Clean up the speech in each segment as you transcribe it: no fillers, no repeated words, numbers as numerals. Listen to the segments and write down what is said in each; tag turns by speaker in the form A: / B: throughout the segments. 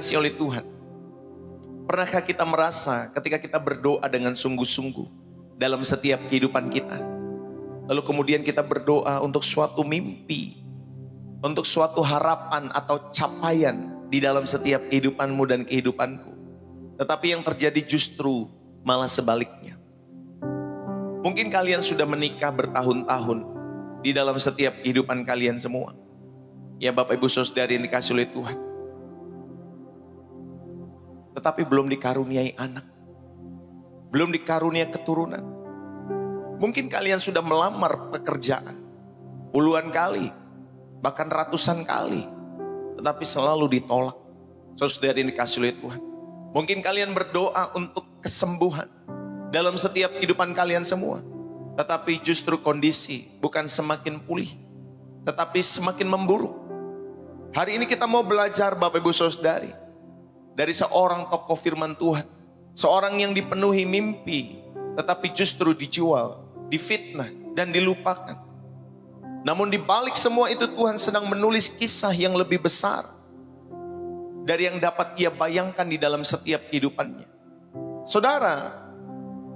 A: Kasih oleh Tuhan. Pernahkah kita merasa ketika kita berdoa dengan sungguh-sungguh dalam setiap kehidupan kita, lalu kemudian kita berdoa untuk suatu mimpi, untuk suatu harapan atau capaian di dalam setiap kehidupanmu dan kehidupanku, tetapi yang terjadi justru malah sebaliknya. Mungkin kalian sudah menikah bertahun-tahun di dalam setiap kehidupan kalian semua, ya Bapak Ibu Saudari yang dikasih oleh Tuhan, tetapi belum dikaruniai anak, belum dikaruniai keturunan. Mungkin kalian sudah melamar pekerjaan puluhan kali, bahkan ratusan kali, tetapi selalu ditolak. Saudara yang dikasih oleh Tuhan, mungkin kalian berdoa untuk kesembuhan dalam setiap kehidupan kalian semua, tetapi justru kondisi bukan semakin pulih, tetapi semakin memburuk. Hari ini kita mau belajar Bapak Ibu Saudari dari seorang tokoh firman Tuhan, seorang yang dipenuhi mimpi, tetapi justru dijual, difitnah, dan dilupakan. Namun di balik semua itu Tuhan sedang menulis kisah yang lebih besar dari yang dapat ia bayangkan di dalam setiap kehidupannya. Saudara,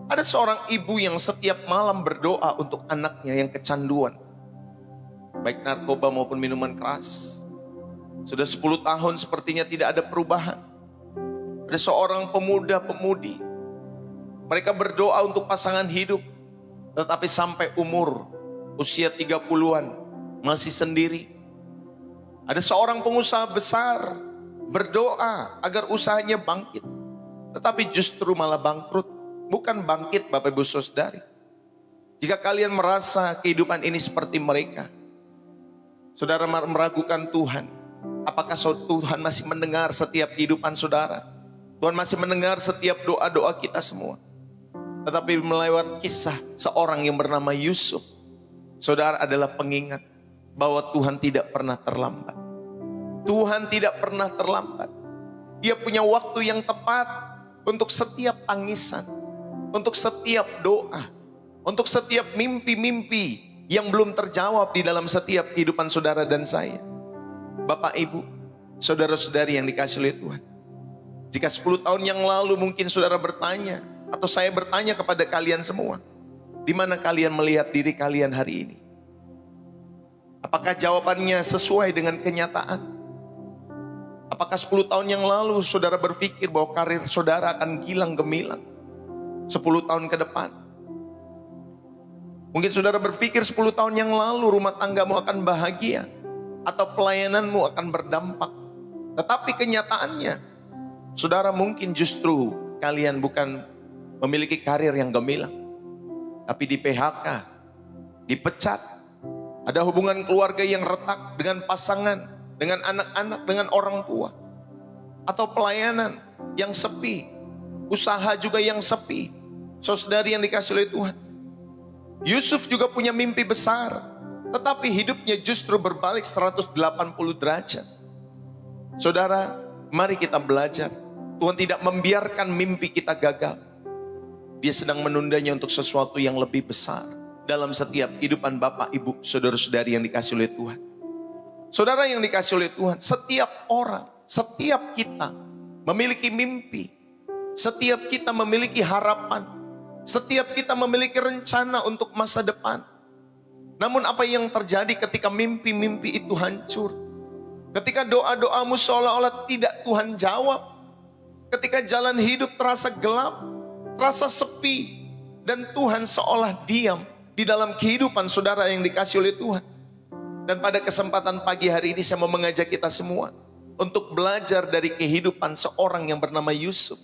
A: ada seorang ibu yang setiap malam berdoa untuk anaknya yang kecanduan, baik narkoba maupun minuman keras. Sudah 10 tahun sepertinya tidak ada perubahan. Ada seorang pemuda-pemudi, mereka berdoa untuk pasangan hidup, tetapi sampai umur usia 30-an masih sendiri. Ada seorang pengusaha besar berdoa agar usahanya bangkit, tetapi justru malah bangkrut. Bukan bangkit Bapak Ibu Saudari. Jika kalian merasa kehidupan ini seperti mereka, saudara meragukan Tuhan, apakah Tuhan masih mendengar setiap kehidupan saudara? Tuhan masih mendengar setiap doa-doa kita semua. Tetapi melewat kisah seorang yang bernama Yusuf, saudara, adalah pengingat bahwa Tuhan tidak pernah terlambat. Tuhan tidak pernah terlambat. Ia punya waktu yang tepat untuk setiap tangisan, untuk setiap doa, untuk setiap mimpi-mimpi yang belum terjawab di dalam setiap kehidupan saudara dan saya. Bapak Ibu, saudara-saudari yang dikasih oleh Tuhan, jika 10 tahun yang lalu mungkin saudara bertanya, atau saya bertanya kepada kalian semua, di mana kalian melihat diri kalian hari ini? Apakah jawabannya sesuai dengan kenyataan? Apakah 10 tahun yang lalu saudara berpikir bahwa karir saudara akan gilang gemilang 10 tahun ke depan? Mungkin saudara berpikir 10 tahun yang lalu rumah tanggamu akan bahagia, atau pelayananmu akan berdampak. Tetapi kenyataannya, saudara, mungkin justru kalian bukan memiliki karir yang gemilang, tapi di PHK, dipecat, ada hubungan keluarga yang retak dengan pasangan, dengan anak-anak, dengan orang tua, atau pelayanan yang sepi, usaha juga yang sepi. Saudari yang dikasih oleh Tuhan, Yusuf juga punya mimpi besar, tetapi hidupnya justru berbalik 180 derajat. Saudara, mari kita belajar. Tuhan tidak membiarkan mimpi kita gagal. Dia sedang menundanya untuk sesuatu yang lebih besar dalam setiap kehidupan Bapak, Ibu, saudara-saudari yang dikasih oleh Tuhan. Saudara yang dikasih oleh Tuhan, setiap orang, setiap kita memiliki mimpi. Setiap kita memiliki harapan. Setiap kita memiliki rencana untuk masa depan. Namun apa yang terjadi ketika mimpi-mimpi itu hancur? Ketika doa-doamu seolah-olah tidak Tuhan jawab. Ketika jalan hidup terasa gelap, terasa sepi, dan Tuhan seolah diam di dalam kehidupan saudara yang dikasih oleh Tuhan. Dan pada kesempatan pagi hari ini saya mau mengajak kita semua untuk belajar dari kehidupan seorang yang bernama Yusuf.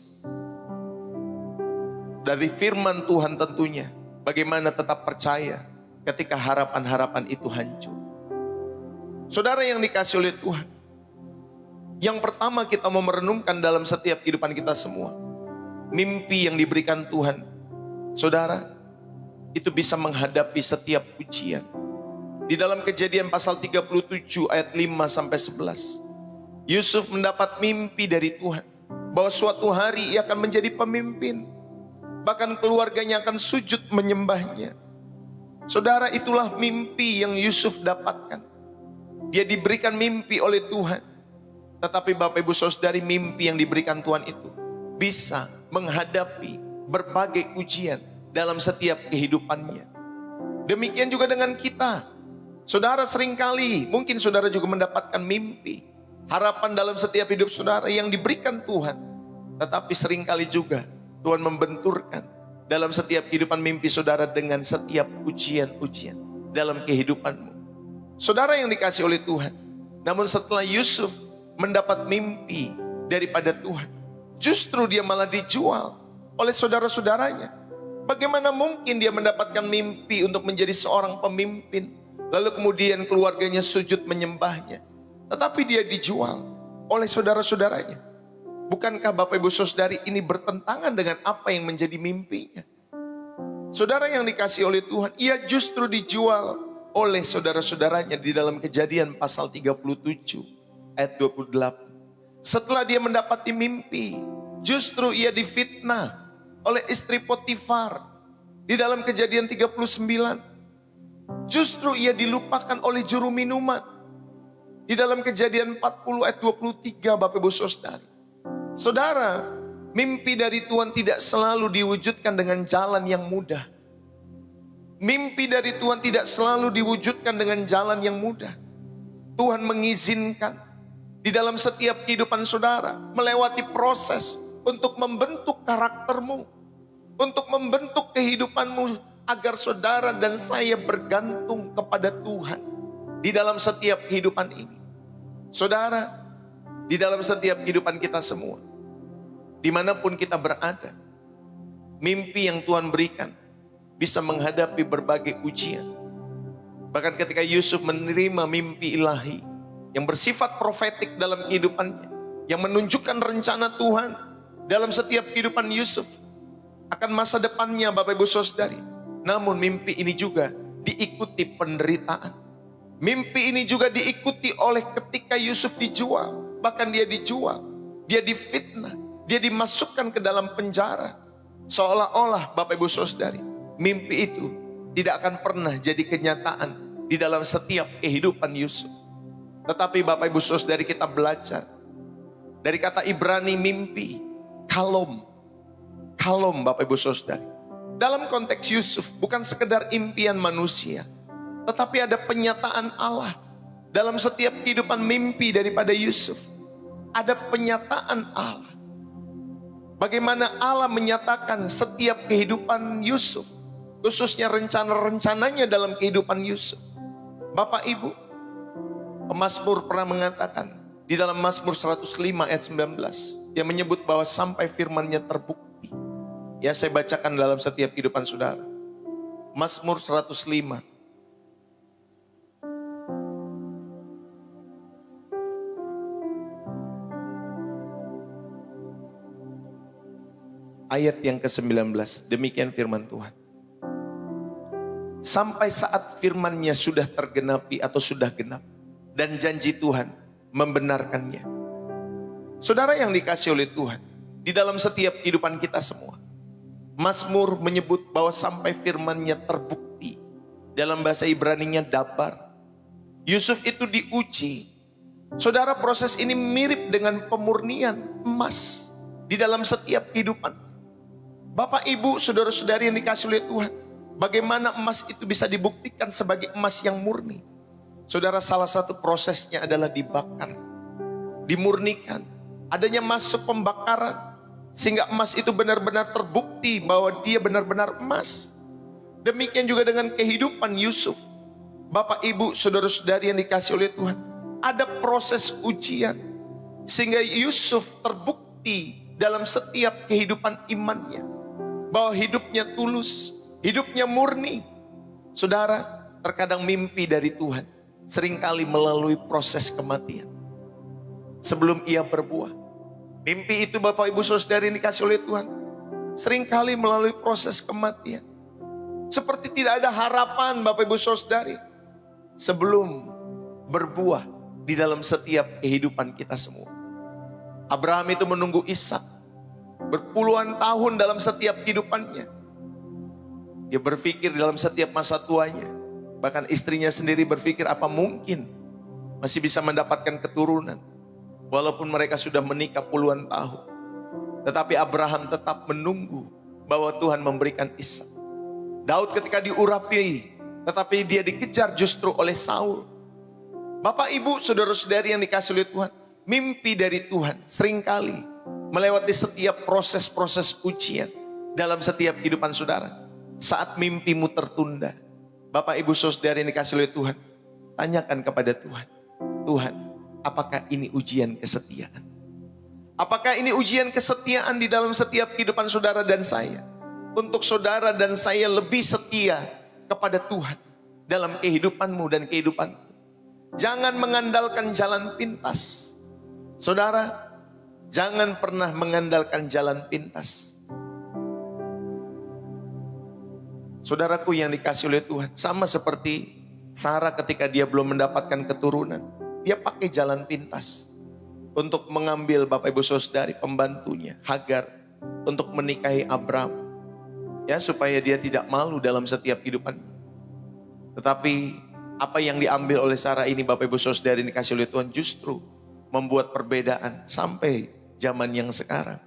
A: Dari firman Tuhan tentunya, bagaimana tetap percaya ketika harapan-harapan itu hancur. Saudara yang dikasih oleh Tuhan, yang pertama kita mau merenungkan dalam setiap kehidupan kita semua, mimpi yang diberikan Tuhan, saudara, itu bisa menghadapi setiap ujian. Di dalam Kejadian pasal 37 ayat 5-11, Yusuf mendapat mimpi dari Tuhan bahwa suatu hari ia akan menjadi pemimpin, bahkan keluarganya akan sujud menyembahnya. Saudara, itulah mimpi yang Yusuf dapatkan. Dia diberikan mimpi oleh Tuhan Tetapi Bapak Ibu Saudari, mimpi yang diberikan Tuhan itu bisa menghadapi berbagai ujian dalam setiap kehidupannya. Demikian juga dengan kita. Saudara, seringkali mungkin saudara juga mendapatkan mimpi, harapan dalam setiap hidup saudara yang diberikan Tuhan. Tetapi seringkali juga Tuhan membenturkan dalam setiap kehidupan mimpi saudara dengan setiap ujian-ujian dalam kehidupanmu. Saudara yang dikasih oleh Tuhan, namun setelah Yusuf mendapat mimpi daripada Tuhan, justru dia malah dijual oleh saudara-saudaranya. Bagaimana mungkin dia mendapatkan mimpi untuk menjadi seorang pemimpin, lalu kemudian keluarganya sujud menyembahnya, tetapi dia dijual oleh saudara-saudaranya? Bukankah Bapak Ibu Saudari ini bertentangan dengan apa yang menjadi mimpinya? Saudara yang dikasih oleh Tuhan, ia justru dijual oleh saudara-saudaranya di dalam Kejadian pasal 37 ayat 28. Setelah dia mendapati mimpi, justru ia difitnah oleh istri Potifar di dalam Kejadian 39. Justru ia dilupakan oleh juru minuman di dalam Kejadian 40 ayat 23, Bapak Ibu Saudari. Saudara, mimpi dari Tuhan tidak selalu diwujudkan dengan jalan yang mudah. Mimpi dari Tuhan tidak selalu diwujudkan dengan jalan yang mudah. Tuhan mengizinkan di dalam setiap kehidupan saudara melewati proses untuk membentuk karaktermu, untuk membentuk kehidupanmu, agar saudara dan saya bergantung kepada Tuhan di dalam setiap kehidupan ini. Saudara, di dalam setiap kehidupan kita semua, dimanapun kita berada, mimpi yang Tuhan berikan bisa menghadapi berbagai ujian. Bahkan ketika Yusuf menerima mimpi ilahi yang bersifat profetik dalam kehidupannya, yang menunjukkan rencana Tuhan dalam setiap kehidupan Yusuf akan masa depannya, Bapak Ibu Saudari. Namun mimpi ini juga diikuti penderitaan. Mimpi ini juga diikuti oleh ketika Yusuf dijual. Bahkan dia dijual, dia difitnah, dia dimasukkan ke dalam penjara. Seolah-olah Bapak Ibu Saudari, mimpi itu tidak akan pernah jadi kenyataan di dalam setiap kehidupan Yusuf. Tetapi Bapak Ibu Saudari, kita belajar dari kata Ibrani mimpi, kalom. Kalom, Bapak Ibu Saudari. Dalam konteks Yusuf bukan sekedar impian manusia, tetapi ada penyataan Allah. Dalam setiap kehidupan mimpi daripada Yusuf, ada penyataan Allah. Bagaimana Allah menyatakan setiap kehidupan Yusuf, khususnya rencana-rencananya dalam kehidupan Yusuf. Bapak Ibu, pemazmur pernah mengatakan di dalam Mazmur 105 ayat 19, yang menyebut bahwa sampai firman-Nya terbukti. Ya, saya bacakan dalam setiap kehidupan saudara. Mazmur 105 ayat yang ke-19, demikian firman Tuhan. Sampai saat firman-Nya sudah tergenapi atau sudah genap, dan janji Tuhan membenarkannya. Saudara yang dikasih oleh Tuhan, di dalam setiap kehidupan kita semua, Mazmur menyebut bahwa sampai firman-Nya terbukti. Dalam bahasa Ibrani-nya dabar. Yusuf itu diuji. Saudara, proses ini mirip dengan pemurnian emas di dalam setiap kehidupan. Bapak, Ibu, saudara-saudari yang dikasih oleh Tuhan, bagaimana emas itu bisa dibuktikan sebagai emas yang murni? Saudara, salah satu prosesnya adalah dibakar, dimurnikan, adanya masuk pembakaran, sehingga emas itu benar-benar terbukti bahwa dia benar-benar emas. Demikian juga dengan kehidupan Yusuf. Bapak, Ibu, saudara-saudari yang dikasih oleh Tuhan, ada proses ujian, sehingga Yusuf terbukti dalam setiap kehidupan imannya, bahwa hidupnya tulus, hidupnya murni. Saudara, terkadang mimpi dari Tuhan seringkali melalui proses kematian sebelum ia berbuah. Mimpi itu, Bapak Ibu Saudari yang dikasih oleh Tuhan, seringkali melalui proses kematian. Seperti tidak ada harapan, Bapak Ibu Saudari, sebelum berbuah di dalam setiap kehidupan kita semua. Abraham itu menunggu Ishak berpuluhan tahun dalam setiap kehidupannya. Dia berpikir dalam setiap masa tuanya, bahkan istrinya sendiri berpikir apa mungkin masih bisa mendapatkan keturunan. Walaupun mereka sudah menikah puluhan tahun, tetapi Abraham tetap menunggu bahwa Tuhan memberikan Ishak. Daud ketika diurapi, tetapi dia dikejar justru oleh Saul. Bapak, ibu, saudara-saudari yang dikasihi oleh Tuhan, mimpi dari Tuhan seringkali melewati setiap proses-proses ujian dalam setiap kehidupan saudara. Saat mimpimu tertunda, Bapak, ibu, saudara yang dikasihi oleh Tuhan, tanyakan kepada Tuhan, Tuhan, apakah ini ujian kesetiaan? Apakah ini ujian kesetiaan di dalam setiap kehidupan saudara dan saya? Untuk saudara dan saya lebih setia kepada Tuhan dalam kehidupanmu dan kehidupanku. Jangan mengandalkan jalan pintas. Saudara, jangan pernah mengandalkan jalan pintas. Saudaraku yang dikasihi oleh Tuhan, sama seperti Sarah ketika dia belum mendapatkan keturunan, dia pakai jalan pintas untuk mengambil Bapak Ibu Saudari pembantunya Hagar untuk menikahi Abram, ya, supaya dia tidak malu dalam setiap kehidupan. Tetapi apa yang diambil oleh Sarah ini, Bapak Ibu Saudari dikasihi oleh Tuhan, justru membuat perbedaan sampai zaman yang sekarang.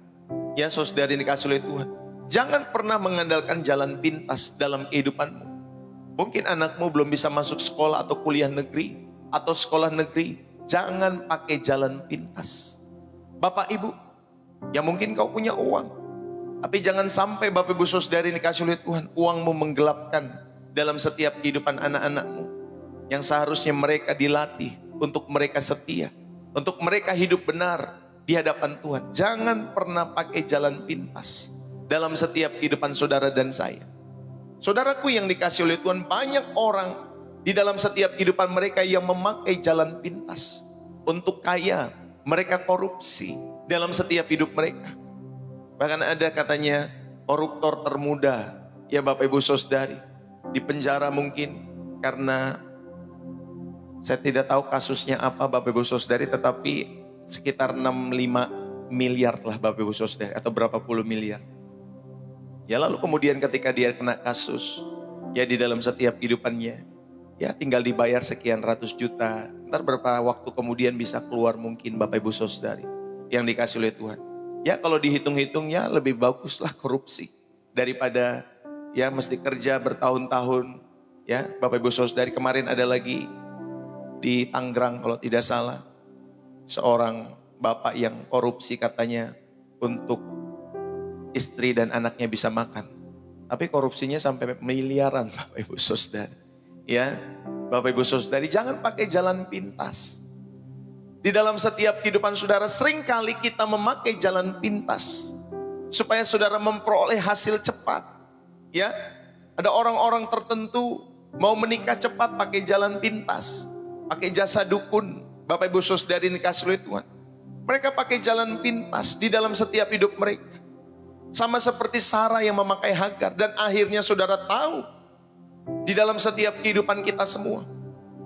A: Ya, saudari dikasihi oleh Tuhan, jangan pernah mengandalkan jalan pintas dalam kehidupanmu. Mungkin anakmu belum bisa masuk sekolah atau kuliah negeri atau sekolah negeri. Jangan pakai jalan pintas. Bapak Ibu, ya mungkin kau punya uang, tapi jangan sampai Bapak Ibu Saudari dikasihi oleh Tuhan, uangmu menggelapkan dalam setiap kehidupan anak-anakmu yang seharusnya mereka dilatih untuk mereka setia, untuk mereka hidup benar di hadapan Tuhan. Jangan pernah pakai jalan pintas dalam setiap kehidupan saudara dan saya. Saudaraku yang dikasihi oleh Tuhan, banyak orang di dalam setiap kehidupan mereka yang memakai jalan pintas untuk kaya. Mereka korupsi dalam setiap hidup mereka. Bahkan ada katanya koruptor termuda, ya Bapak Ibu Saudari, di penjara mungkin karena, saya tidak tahu kasusnya apa Bapak Ibu Saudari, tetapi sekitar 65 miliar lah Bapak Ibu Saudari, atau berapa puluh miliar. Ya lalu kemudian ketika dia kena kasus, ya di dalam setiap kehidupannya, ya tinggal dibayar sekian ratus juta. Ntar berapa waktu kemudian bisa keluar mungkin Bapak Ibu Saudari yang dikasihi oleh Tuhan. Ya kalau dihitung-hitungnya lebih baguslah korupsi daripada ya mesti kerja bertahun-tahun. Ya Bapak Ibu Saudari, kemarin ada lagi di Tangerang kalau tidak salah, seorang bapak yang korupsi katanya untuk istri dan anaknya bisa makan. Tapi korupsinya sampai miliaran Bapak Ibu Saudari. Ya, Bapak Ibu Saudari, jangan pakai jalan pintas. Di dalam setiap kehidupan saudara, seringkali kita memakai jalan pintas supaya saudara memperoleh hasil cepat. Ya, ada orang-orang tertentu mau menikah cepat pakai jalan pintas, pakai jasa dukun. Bapak Ibu Saudari dikasihi oleh Tuhan, mereka pakai jalan pintas di dalam setiap hidup mereka. Sama seperti Sarah yang memakai Hagar. Dan akhirnya saudara tahu di dalam setiap kehidupan kita semua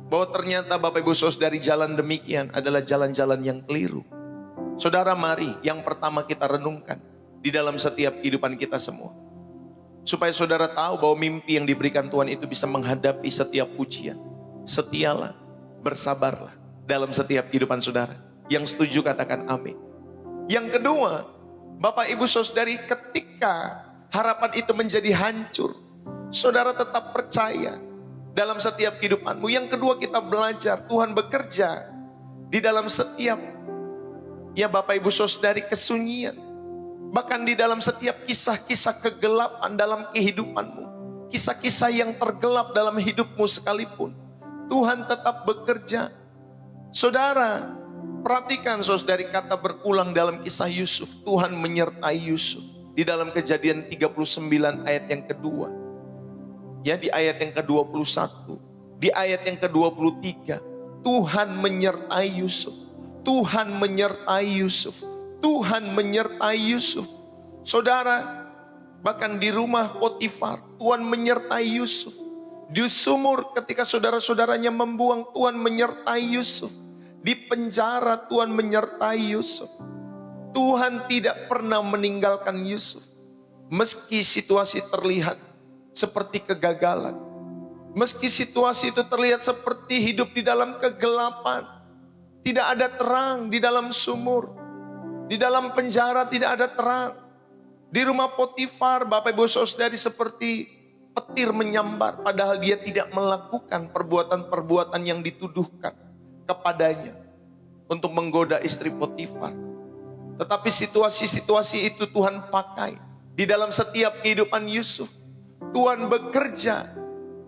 A: bahwa ternyata Bapak Ibu Saudari, jalan demikian adalah jalan-jalan yang keliru. Saudara, mari yang pertama kita renungkan di dalam setiap kehidupan kita semua, supaya saudara tahu bahwa mimpi yang diberikan Tuhan itu bisa menghadapi setiap ujian. Setialah, bersabarlah dalam setiap kehidupan saudara. Yang setuju katakan amin. Yang kedua, Bapak Ibu Saudari, ketika harapan itu menjadi hancur, saudara tetap percaya dalam setiap kehidupanmu. Yang kedua, kita belajar Tuhan bekerja di dalam setiap, ya Bapak Ibu Saudari, kesunyian. Bahkan di dalam setiap kisah-kisah kegelapan dalam kehidupanmu, kisah-kisah yang tergelap dalam hidupmu sekalipun, Tuhan tetap bekerja. Saudara, perhatikan saudari, kata berulang dalam kisah Yusuf. Tuhan menyertai Yusuf di dalam Kejadian 39 ayat yang kedua. Ya, di ayat yang ke-21, di ayat yang ke-23, Tuhan menyertai Yusuf. Tuhan menyertai Yusuf. Tuhan menyertai Yusuf. Saudara, bahkan di rumah Potifar, Tuhan menyertai Yusuf. Di sumur ketika saudara-saudaranya membuang, Tuhan menyertai Yusuf. Di penjara Tuhan menyertai Yusuf. Tuhan tidak pernah meninggalkan Yusuf. Meski situasi terlihat seperti kegagalan, meski situasi itu terlihat seperti hidup di dalam kegelapan, Tidak ada terang di dalam sumur. Di dalam penjara tidak ada terang. Di rumah Potifar, Bapak Ibu Saudari, seperti petir menyambar. Padahal dia tidak melakukan perbuatan-perbuatan yang dituduhkan kepadanya untuk menggoda istri Potifar. Tetapi situasi-situasi itu Tuhan pakai di dalam setiap kehidupan Yusuf. Tuhan bekerja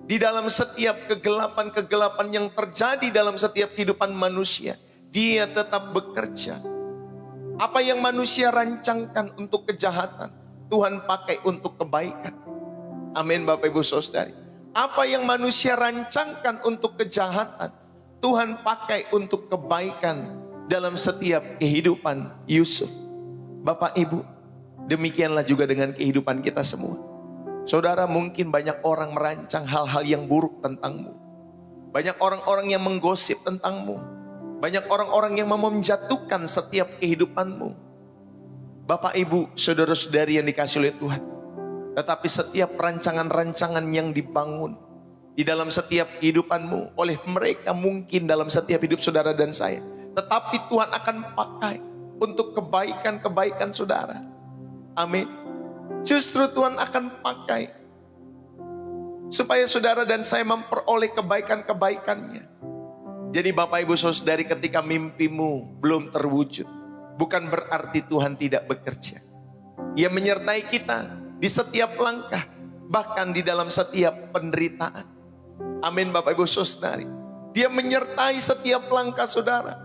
A: di dalam setiap kegelapan-kegelapan yang terjadi dalam setiap kehidupan manusia. Dia tetap bekerja. Apa yang manusia rancangkan untuk kejahatan, Tuhan pakai untuk kebaikan. Amin Bapak Ibu Saudari. Apa yang manusia rancangkan untuk kejahatan, Tuhan pakai untuk kebaikan dalam setiap kehidupan Yusuf. Bapak Ibu, demikianlah juga dengan kehidupan kita semua. Saudara, mungkin banyak orang merancang hal-hal yang buruk tentangmu. Banyak orang-orang yang menggosip tentangmu. Banyak orang-orang yang mau menjatuhkan setiap kehidupanmu. Bapak Ibu, saudara-saudari yang dikasihi oleh Tuhan. Tetapi setiap rancangan-rancangan yang dibangun di dalam setiap kehidupanmu oleh mereka, mungkin dalam setiap hidup saudara dan saya, tetapi Tuhan akan pakai untuk kebaikan-kebaikan saudara. Amin. Justru Tuhan akan pakai supaya saudara dan saya memperoleh kebaikan-kebaikannya. Jadi Bapak Ibu Saudari, ketika mimpimu belum terwujud, bukan berarti Tuhan tidak bekerja. Ia menyertai kita di setiap langkah, bahkan di dalam setiap penderitaan. Amin Bapak Ibu Saudari. Dia menyertai setiap langkah saudara,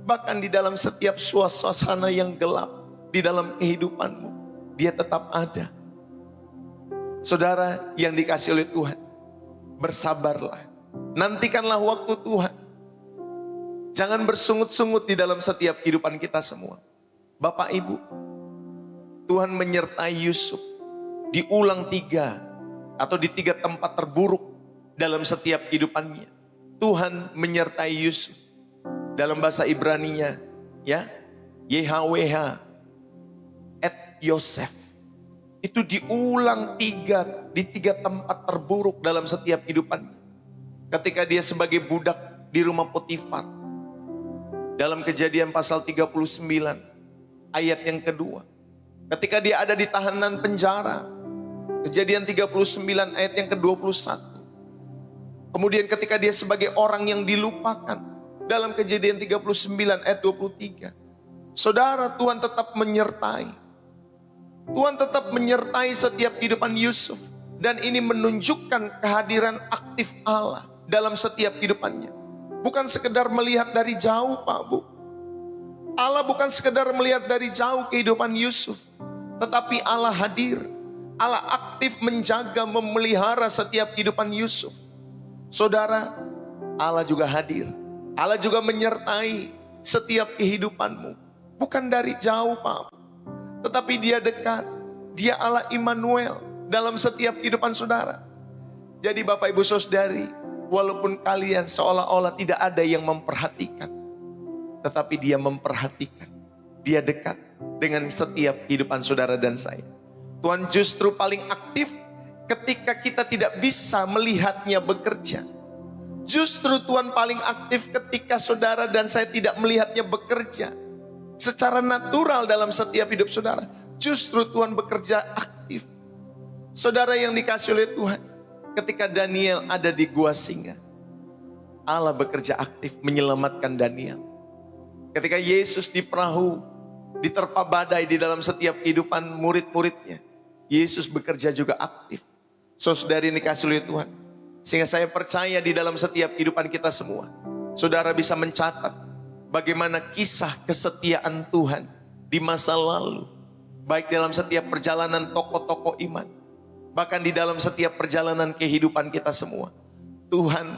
A: bahkan di dalam setiap suasana yang gelap di dalam kehidupanmu, dia tetap ada. Saudara yang dikasihi oleh Tuhan, bersabarlah. Nantikanlah waktu Tuhan. Jangan bersungut-sungut di dalam setiap kehidupan kita semua. Bapak Ibu, Tuhan menyertai Yusuf di Ulang 3 atau di 3 tempat terburuk dalam setiap kehidupannya. Tuhan menyertai Yusuf. Dalam bahasa Ibraninya, ya, YHWH et Yosef. Itu diulang 3 di 3 tempat terburuk dalam setiap kehidupannya. Ketika dia sebagai budak di rumah Potifar. Dalam Kejadian pasal 39 ayat yang kedua. Ketika dia ada di tahanan penjara. Kejadian 39 ayat yang ke-21. Kemudian ketika dia sebagai orang yang dilupakan. Dalam Kejadian 39 ayat 23. Saudara, Tuhan tetap menyertai. Tuhan tetap menyertai setiap kehidupan Yusuf. Dan ini menunjukkan kehadiran aktif Allah dalam setiap kehidupannya. Bukan sekedar melihat dari jauh Pak Bu. Allah bukan sekedar melihat dari jauh kehidupan Yusuf. Tetapi Allah hadir. Allah aktif menjaga, memelihara setiap kehidupan Yusuf. Saudara, Allah juga hadir. Allah juga menyertai setiap kehidupanmu. Bukan dari jauh Pak, tetapi dia dekat. Dia Allah Immanuel dalam setiap kehidupan saudara. Jadi Bapak Ibu Saudari, walaupun kalian seolah-olah tidak ada yang memperhatikan, tetapi dia memperhatikan. Dia dekat dengan setiap kehidupan saudara dan saya. Tuhan justru paling aktif ketika kita tidak bisa melihatnya bekerja. Justru Tuhan paling aktif ketika saudara dan saya tidak melihatnya bekerja secara natural dalam setiap hidup saudara. Justru Tuhan bekerja aktif. Saudara yang dikasihi oleh Tuhan, ketika Daniel ada di gua singa, Allah bekerja aktif menyelamatkan Daniel. Ketika Yesus di perahu, diterpa badai di dalam setiap kehidupan murid-muridnya, Yesus bekerja juga aktif. Saudari yang dikasihi oleh Tuhan, sehingga saya percaya di dalam setiap kehidupan kita semua, saudara bisa mencatat bagaimana kisah kesetiaan Tuhan di masa lalu, baik dalam setiap perjalanan tokoh-tokoh iman, bahkan di dalam setiap perjalanan kehidupan kita semua. Tuhan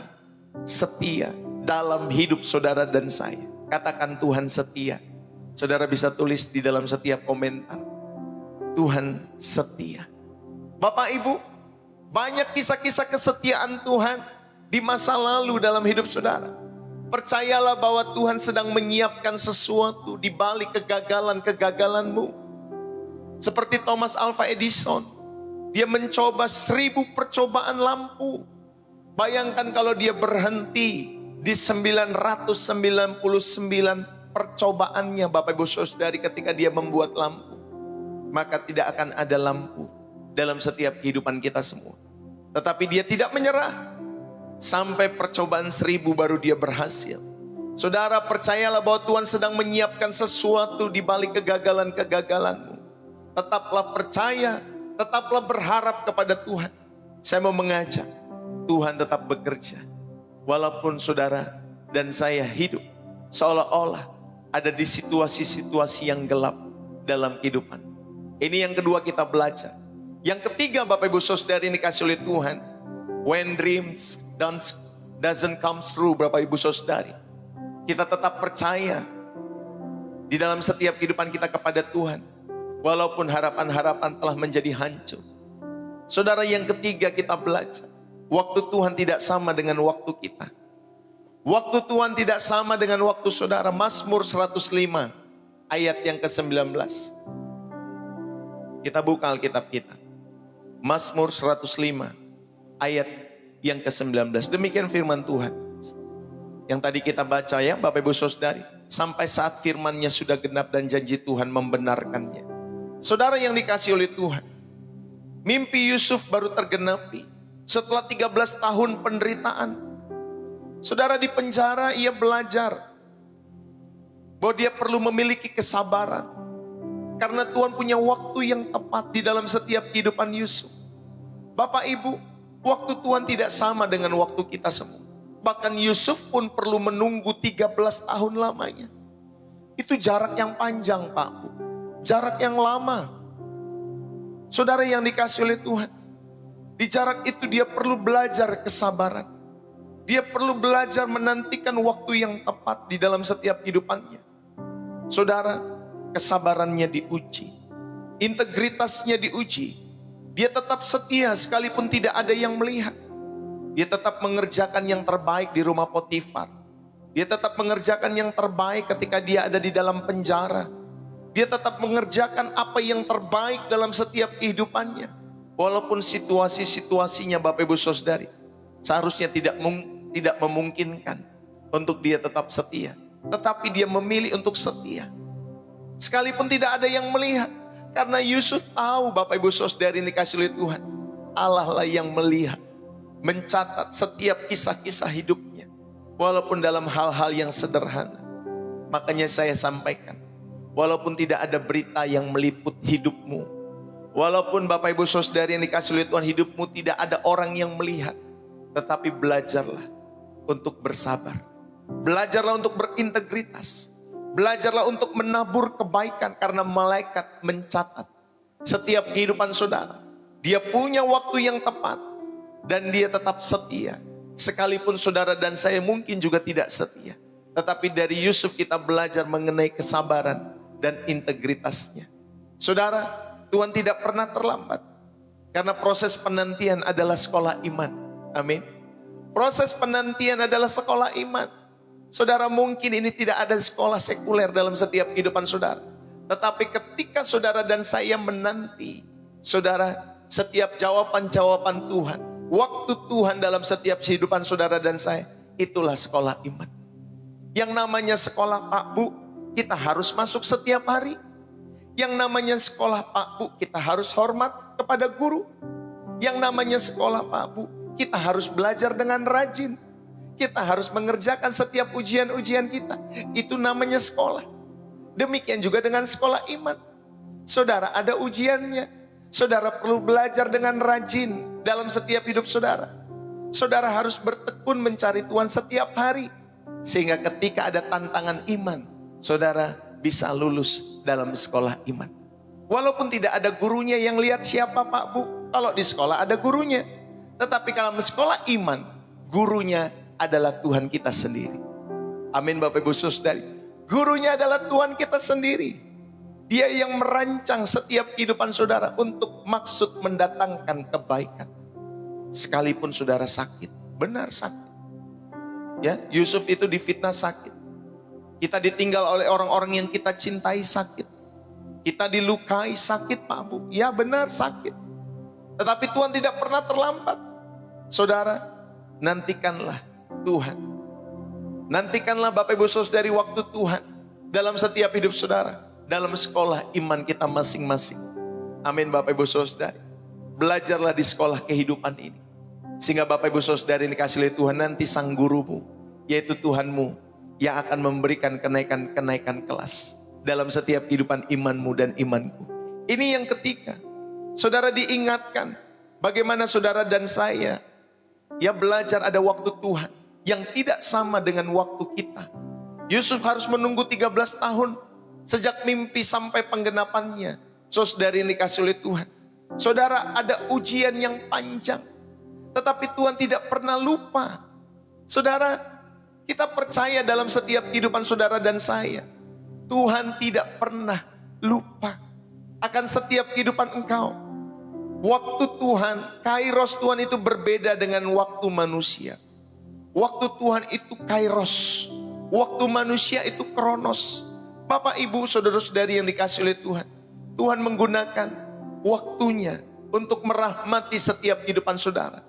A: setia dalam hidup saudara dan saya. Katakan Tuhan setia. Saudara bisa tulis di dalam setiap komentar. Tuhan setia. Bapak Ibu, banyak kisah-kisah kesetiaan Tuhan di masa lalu dalam hidup saudara. Percayalah bahwa Tuhan sedang menyiapkan sesuatu di balik kegagalan-kegagalanmu. Seperti Thomas Alva Edison. Dia mencoba 1000 percobaan lampu. Bayangkan kalau dia berhenti Di 999 percobaannya Bapak Ibu Saudari ketika dia membuat lampu, maka tidak akan ada lampu dalam setiap kehidupan kita semua. Tetapi dia tidak menyerah. Sampai percobaan 1000 baru dia berhasil. Saudara, percayalah bahwa Tuhan sedang menyiapkan sesuatu di balik kegagalan-kegagalanmu. Tetaplah percaya, tetaplah berharap kepada Tuhan. Saya mau mengajak, Tuhan tetap bekerja. Walaupun saudara dan saya hidup seolah-olah ada di situasi-situasi yang gelap dalam kehidupan. Ini yang kedua kita belajar. Yang ketiga Bapak Ibu Saudara ini dikasih oleh Tuhan. When dreams doesn't come through, Bapak Ibu Saudari, kita tetap percaya di dalam setiap kehidupan kita kepada Tuhan, walaupun harapan-harapan telah menjadi hancur. Saudara, yang ketiga kita belajar, waktu Tuhan tidak sama dengan waktu kita. Waktu Tuhan tidak sama dengan waktu saudara. Mazmur 105 ayat yang ke-19. Kita buka Alkitab kita. Mazmur 105 ayat yang ke-19. Demikian firman Tuhan. Yang tadi kita baca ya Bapak Ibu Saudari. Sampai saat firman-Nya sudah genap dan janji Tuhan membenarkannya. Saudara yang dikasih oleh Tuhan. Mimpi Yusuf baru tergenapi. Setelah 13 tahun penderitaan. Saudara, di penjara ia belajar. Bahwa dia perlu memiliki kesabaran. Karena Tuhan punya waktu yang tepat di dalam setiap kehidupan Yusuf. Bapak Ibu, waktu Tuhan tidak sama dengan waktu kita semua. Bahkan Yusuf pun perlu menunggu 13 tahun lamanya. Itu jarak yang panjang Pak Bu. Jarak yang lama. Saudara yang dikasih oleh Tuhan. Di jarak itu dia perlu belajar kesabaran. Dia perlu belajar menantikan waktu yang tepat di dalam setiap kehidupannya. Saudara, kesabarannya diuji. Integritasnya diuji. Dia tetap setia sekalipun tidak ada yang melihat. Dia tetap mengerjakan yang terbaik di rumah Potifar. Dia tetap mengerjakan yang terbaik ketika dia ada di dalam penjara. Dia tetap mengerjakan apa yang terbaik dalam setiap kehidupannya. Walaupun situasi-situasinya Bapak Ibu Saudari seharusnya tidak memungkinkan untuk dia tetap setia. Tetapi dia memilih untuk setia. Sekalipun tidak ada yang melihat. Karena Yusuf tahu Bapak Ibu Saudari ini dikasih oleh Tuhan. Allah lah yang melihat. Mencatat setiap kisah-kisah hidupnya. Walaupun dalam hal-hal yang sederhana. Makanya saya sampaikan. Walaupun tidak ada berita yang meliput hidupmu. Walaupun Bapak Ibu Saudari yang dikasih oleh Tuhan, hidupmu tidak ada orang yang melihat. Tetapi belajarlah untuk bersabar. Belajarlah untuk berintegritas. Belajarlah untuk menabur kebaikan karena malaikat mencatat setiap kehidupan saudara. Dia punya waktu yang tepat dan dia tetap setia. Sekalipun saudara dan saya mungkin juga tidak setia. Tetapi dari Yusuf kita belajar mengenai kesabaran dan integritasnya. Saudara, Tuhan tidak pernah terlambat. Karena proses penantian adalah sekolah iman. Amin. Proses penantian adalah sekolah iman. Saudara, mungkin ini tidak ada sekolah sekuler dalam setiap kehidupan saudara. Tetapi ketika saudara dan saya menanti, saudara, setiap jawaban-jawaban Tuhan, waktu Tuhan dalam setiap kehidupan saudara dan saya, itulah sekolah iman. Yang namanya sekolah Pak Bu, kita harus masuk setiap hari. Yang namanya sekolah Pak Bu, kita harus hormat kepada guru. Yang namanya sekolah Pak Bu, kita harus belajar dengan rajin. Kita harus mengerjakan setiap ujian-ujian kita. Itu namanya sekolah. Demikian juga dengan sekolah iman. Saudara, ada ujiannya. Saudara perlu belajar dengan rajin dalam setiap hidup saudara. Saudara harus bertekun mencari Tuhan setiap hari. Sehingga ketika ada tantangan iman, saudara bisa lulus dalam sekolah iman. Walaupun tidak ada gurunya yang lihat siapa Pak Bu. Kalau di sekolah ada gurunya. Tetapi kalau di sekolah iman, gurunya adalah Tuhan kita sendiri. Amin Bapak Ibu Saudari. Gurunya adalah Tuhan kita sendiri. Dia yang merancang setiap kehidupan saudara untuk maksud mendatangkan kebaikan. Sekalipun saudara sakit, benar sakit. Ya, Yusuf itu difitnah sakit. Kita ditinggal oleh orang-orang yang kita cintai sakit. Kita dilukai sakit Pak Bu. Ya benar sakit. Tetapi Tuhan tidak pernah terlambat. Saudara, nantikanlah Tuhan. Nantikanlah Bapak Ibu Saudari waktu Tuhan dalam setiap hidup saudara, dalam sekolah iman kita masing-masing. Amin Bapak Ibu Saudari. Belajarlah di sekolah kehidupan ini, sehingga Bapak Ibu Saudari yang dikasih oleh Tuhan, nanti sang gurumu, yaitu Tuhanmu, yang akan memberikan kenaikan kelas dalam setiap kehidupan imanmu dan imanku. Ini yang ketiga, saudara diingatkan bagaimana saudara dan saya ya belajar ada waktu Tuhan yang tidak sama dengan waktu kita. Yusuf harus menunggu 13 tahun sejak mimpi sampai penggenapannya. Saudari yang dikasih oleh Tuhan, saudara, ada ujian yang panjang, tetapi Tuhan tidak pernah lupa. Saudara, kita percaya dalam setiap kehidupan saudara dan saya, Tuhan tidak pernah lupa akan setiap kehidupan engkau. Waktu Tuhan, kairos Tuhan itu berbeda dengan waktu manusia. Waktu Tuhan itu kairos, waktu manusia itu kronos. Bapak Ibu saudara-saudari yang dikasih oleh Tuhan, Tuhan menggunakan waktunya untuk merahmati setiap kehidupan saudara.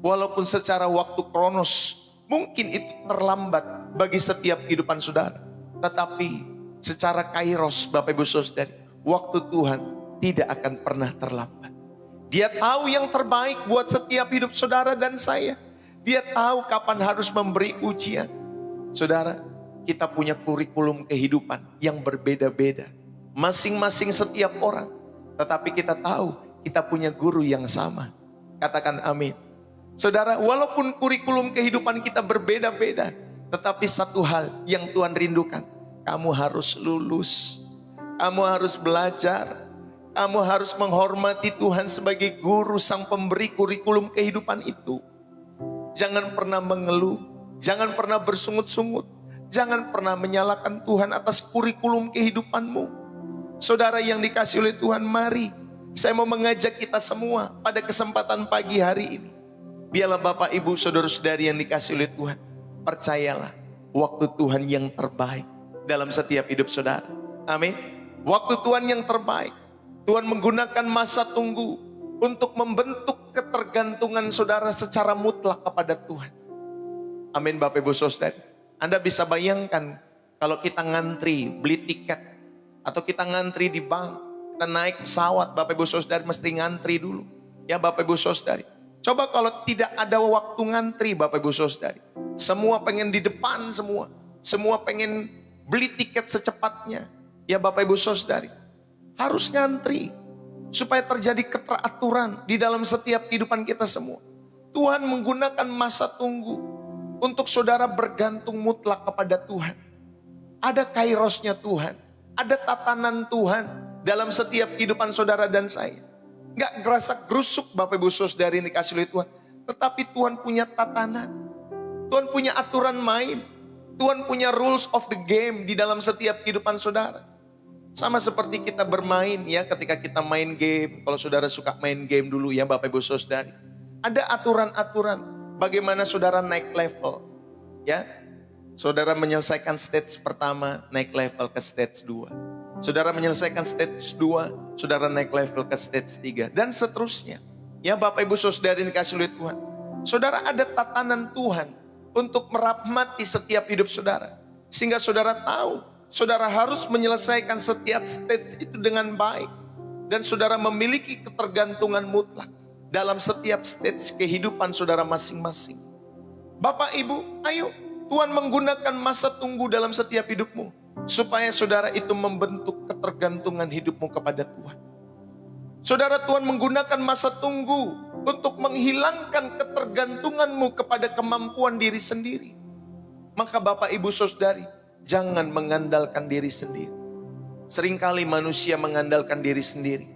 A: Walaupun secara waktu kronos mungkin itu terlambat bagi setiap kehidupan saudara, tetapi secara kairos Bapak Ibu saudari, waktu Tuhan tidak akan pernah terlambat. Dia tahu yang terbaik buat setiap hidup saudara dan saya. Dia tahu kapan harus memberi ujian. Saudara, kita punya kurikulum kehidupan yang berbeda-beda, masing-masing setiap orang. Tetapi kita tahu kita punya guru yang sama. Katakan amin. Saudara, walaupun kurikulum kehidupan kita berbeda-beda, tetapi satu hal yang Tuhan rindukan, kamu harus lulus, kamu harus belajar, kamu harus menghormati Tuhan sebagai guru, sang pemberi kurikulum kehidupan itu. Jangan pernah mengeluh, jangan pernah bersungut-sungut, jangan pernah menyalahkan Tuhan atas kurikulum kehidupanmu. Saudara yang dikasih oleh Tuhan, mari saya mau mengajak kita semua pada kesempatan pagi hari ini. Biarlah Bapak Ibu saudara-saudari yang dikasih oleh Tuhan, percayalah waktu Tuhan yang terbaik dalam setiap hidup saudara. Amin. Waktu Tuhan yang terbaik. Tuhan menggunakan masa tunggu untuk membentuk ketergantungan saudara secara mutlak kepada Tuhan. Amin Bapak Ibu saudari. Anda bisa bayangkan kalau kita ngantri beli tiket, atau kita ngantri di bank, kita naik pesawat, Bapak Ibu saudari mesti ngantri dulu. Ya Bapak Ibu saudari. Coba kalau tidak ada waktu ngantri Bapak Ibu saudari. Semua pengen di depan semua. Semua pengen beli tiket secepatnya. Ya Bapak Ibu saudari. Harus ngantri supaya terjadi keteraturan di dalam setiap kehidupan kita semua. Tuhan menggunakan masa tunggu untuk saudara bergantung mutlak kepada Tuhan. Ada kairosnya Tuhan, ada tatanan Tuhan dalam setiap kehidupan saudara dan saya. Gak gerasa gerusuk Bapak Ibu saudari yang dikasih oleh Tuhan, tetapi Tuhan punya tatanan, Tuhan punya aturan main, Tuhan punya rules of the game di dalam setiap kehidupan saudara. Sama seperti kita bermain ya, ketika kita main game, kalau saudara suka main game dulu ya Bapak Ibu saudari, ada aturan-aturan bagaimana saudara naik level ya. Saudara menyelesaikan stage pertama, naik level ke stage 2. Saudara menyelesaikan stage 2, saudara naik level ke stage 3 dan seterusnya. Ya Bapak Ibu saudari yang dikasih oleh Tuhan, saudara ada tatanan Tuhan untuk merahmati setiap hidup saudara, sehingga saudara tahu saudara harus menyelesaikan setiap stage itu dengan baik. Dan saudara memiliki ketergantungan mutlak dalam setiap stage kehidupan saudara masing-masing. Bapak Ibu, ayo, Tuhan menggunakan masa tunggu dalam setiap hidupmu, supaya saudara itu membentuk ketergantungan hidupmu kepada Tuhan. Saudara, Tuhan menggunakan masa tunggu untuk menghilangkan ketergantunganmu kepada kemampuan diri sendiri. Maka Bapak Ibu saudari, jangan mengandalkan diri sendiri. Seringkali manusia mengandalkan diri sendiri.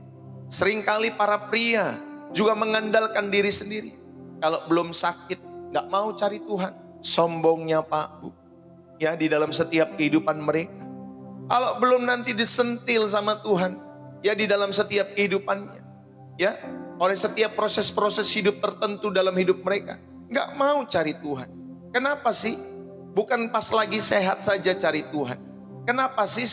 A: Seringkali para pria juga mengandalkan diri sendiri. Kalau belum sakit, gak mau cari Tuhan. Sombongnya Pak Bu, ya di dalam setiap kehidupan mereka. Kalau belum nanti disentil sama Tuhan, ya di dalam setiap kehidupannya, ya oleh setiap proses-proses hidup tertentu dalam hidup mereka, gak mau cari Tuhan. Kenapa sih? Bukan pas lagi sehat saja cari Tuhan. Kenapa sih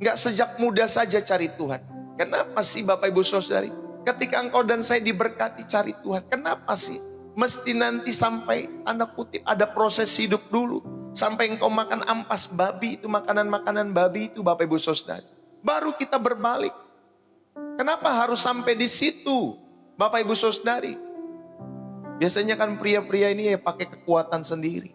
A: nggak sejak muda saja cari Tuhan? Kenapa sih Bapak Ibu saudari, ketika engkau dan saya diberkati cari Tuhan? Kenapa sih mesti nanti sampai tanda kutip ada proses hidup dulu Sampai engkau makan ampas babi itu, makanan-makanan babi itu Bapak Ibu Saudara. Baru kita berbalik. Kenapa harus sampai di situ Bapak Ibu Saudari? Biasanya kan pria-pria ini ya pakai kekuatan sendiri.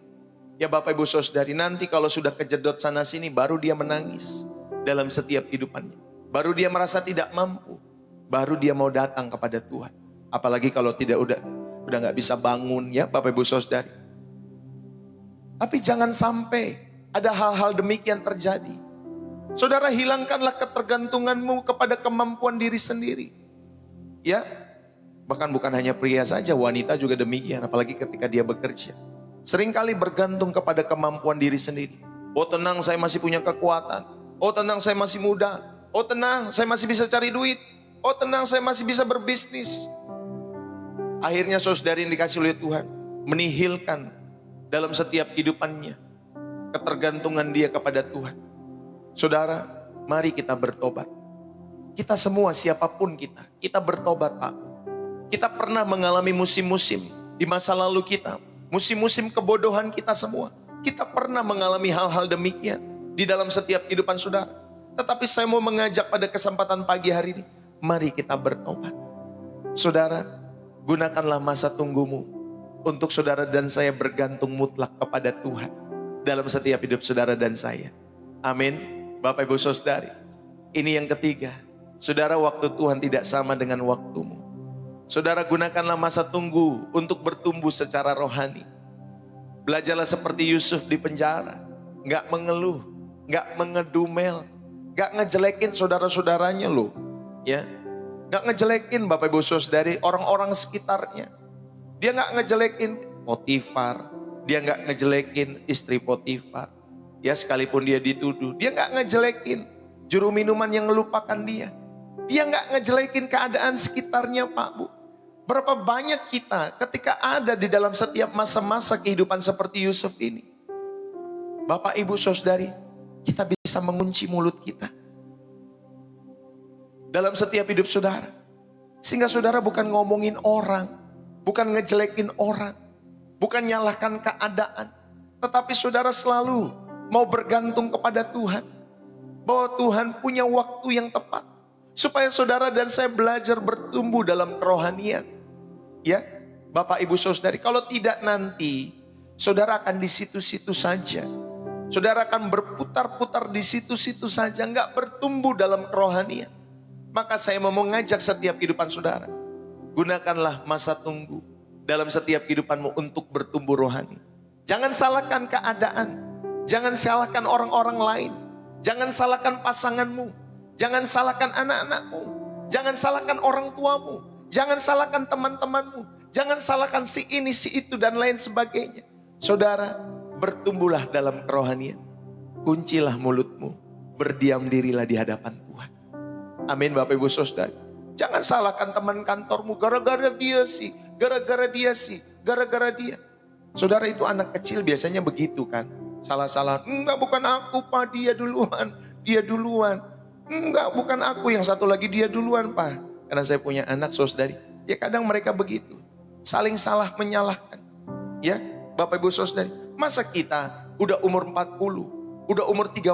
A: Ya Bapak Ibu Saudari, nanti kalau sudah kejedot sana sini baru dia menangis dalam setiap kehidupannya. Baru dia merasa tidak mampu. Baru dia mau datang kepada Tuhan. Apalagi kalau udah nggak bisa bangun ya Bapak Ibu Saudari. Tapi jangan sampai ada hal-hal demikian terjadi. Saudara, hilangkanlah ketergantunganmu kepada kemampuan diri sendiri. Ya, bahkan bukan hanya pria saja, wanita juga demikian. Apalagi ketika dia bekerja. Seringkali bergantung kepada kemampuan diri sendiri. Oh tenang, saya masih punya kekuatan. Oh tenang, saya masih muda. Oh tenang, saya masih bisa cari duit. Oh tenang, saya masih bisa berbisnis. Akhirnya saudari yang dikasih oleh Tuhan menihilkan dalam setiap kehidupannya ketergantungan dia kepada Tuhan. Saudara, mari kita bertobat. Kita semua, siapapun kita bertobat Pak. Kita pernah mengalami musim-musim di masa lalu kita, musim-musim kebodohan kita semua. Kita pernah mengalami hal-hal demikian di dalam setiap kehidupan saudara. Tetapi saya mau mengajak pada kesempatan pagi hari ini, mari kita bertobat. Saudara, gunakanlah masa tunggumu untuk saudara dan saya bergantung mutlak kepada Tuhan dalam setiap hidup saudara dan saya. Amin. Bapak Ibu Saudari, ini yang ketiga. Saudara, waktu Tuhan tidak sama dengan waktumu. Saudara, gunakanlah masa tunggu untuk bertumbuh secara rohani. Belajarlah seperti Yusuf di penjara, nggak mengeluh, nggak mengedumel, nggak ngejelekin saudara-saudaranya loh, ya, nggak ngejelekin Bapak Ibu Saudari orang-orang sekitarnya. Dia nggak ngejelekin Potifar, dia nggak ngejelekin istri Potifar. Ya sekalipun dia dituduh, dia nggak ngejelekin juru minuman yang melupakan dia. Dia nggak ngejelekin keadaan sekitarnya Pak Bu. Berapa banyak kita ketika ada di dalam setiap masa-masa kehidupan seperti Yusuf ini. Bapak Ibu Saudari, kita bisa mengunci mulut kita dalam setiap hidup saudara. Sehingga saudara bukan ngomongin orang, bukan ngejelekin orang, bukan nyalahkan keadaan. Tetapi saudara selalu mau bergantung kepada Tuhan. Bahwa Tuhan punya waktu yang tepat. Supaya saudara dan saya belajar bertumbuh dalam kerohanian. Ya, Bapak Ibu Saudari, kalau tidak nanti saudara akan di situ-situ saja. Saudara akan berputar-putar di situ-situ saja, nggak bertumbuh dalam kerohanian. Maka saya mau mengajak setiap kehidupan saudara, gunakanlah masa tunggu dalam setiap kehidupanmu untuk bertumbuh rohani. Jangan salahkan keadaan, jangan salahkan orang-orang lain, jangan salahkan pasanganmu, jangan salahkan anak-anakmu, jangan salahkan orang tuamu, jangan salahkan teman-temanmu, jangan salahkan si ini, si itu dan lain sebagainya. Saudara, bertumbuhlah dalam kerohanian. Kuncilah mulutmu, berdiam dirilah di hadapan Tuhan. Amin Bapak Ibu Saudara. Jangan salahkan teman kantormu, gara-gara dia sih, gara-gara dia sih, gara-gara dia. Saudara, itu anak kecil biasanya begitu kan. Salah-salah, enggak bukan aku Pak, dia duluan, dia duluan. Enggak bukan aku, yang satu lagi dia duluan Pak. Karena saya punya anak saudari, ya kadang mereka begitu. Saling salah menyalahkan. Ya Bapak Ibu Saudari, masa kita udah umur 40, udah umur 30,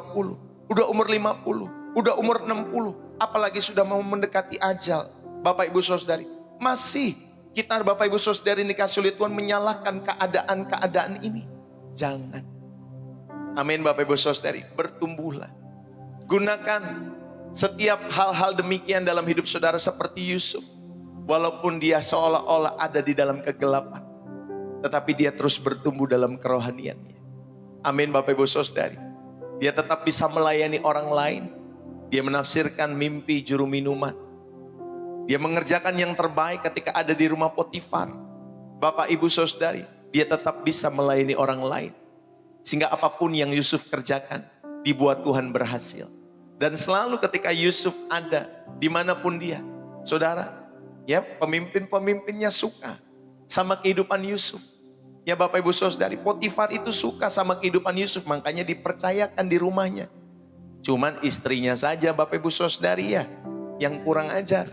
A: udah umur 50, udah umur 60, apalagi sudah mau mendekati ajal. Bapak Ibu Saudari, masih kita Bapak Ibu Saudari dikasih oleh Tuhan menyalahkan keadaan-keadaan ini. Jangan. Amin Bapak Ibu Saudari, bertumbuhlah. Gunakan setiap hal-hal demikian dalam hidup saudara seperti Yusuf. Walaupun dia seolah-olah ada di dalam kegelapan, tetapi dia terus bertumbuh dalam kerohaniannya. Amin Bapak Ibu Saudari. Dia tetap bisa melayani orang lain. Dia menafsirkan mimpi juru minuman. Dia mengerjakan yang terbaik ketika ada di rumah Potifar. Bapak Ibu Saudari, dia tetap bisa melayani orang lain. Sehingga apapun yang Yusuf kerjakan, dibuat Tuhan berhasil. Dan selalu ketika Yusuf ada, dimanapun dia, saudara, ya pemimpin-pemimpinnya suka sama kehidupan Yusuf. Ya Bapak Ibu Saudari, Potifar itu suka sama kehidupan Yusuf, makanya dipercayakan di rumahnya. Cuman istrinya saja Bapak Ibu Saudari ya, yang kurang ajar.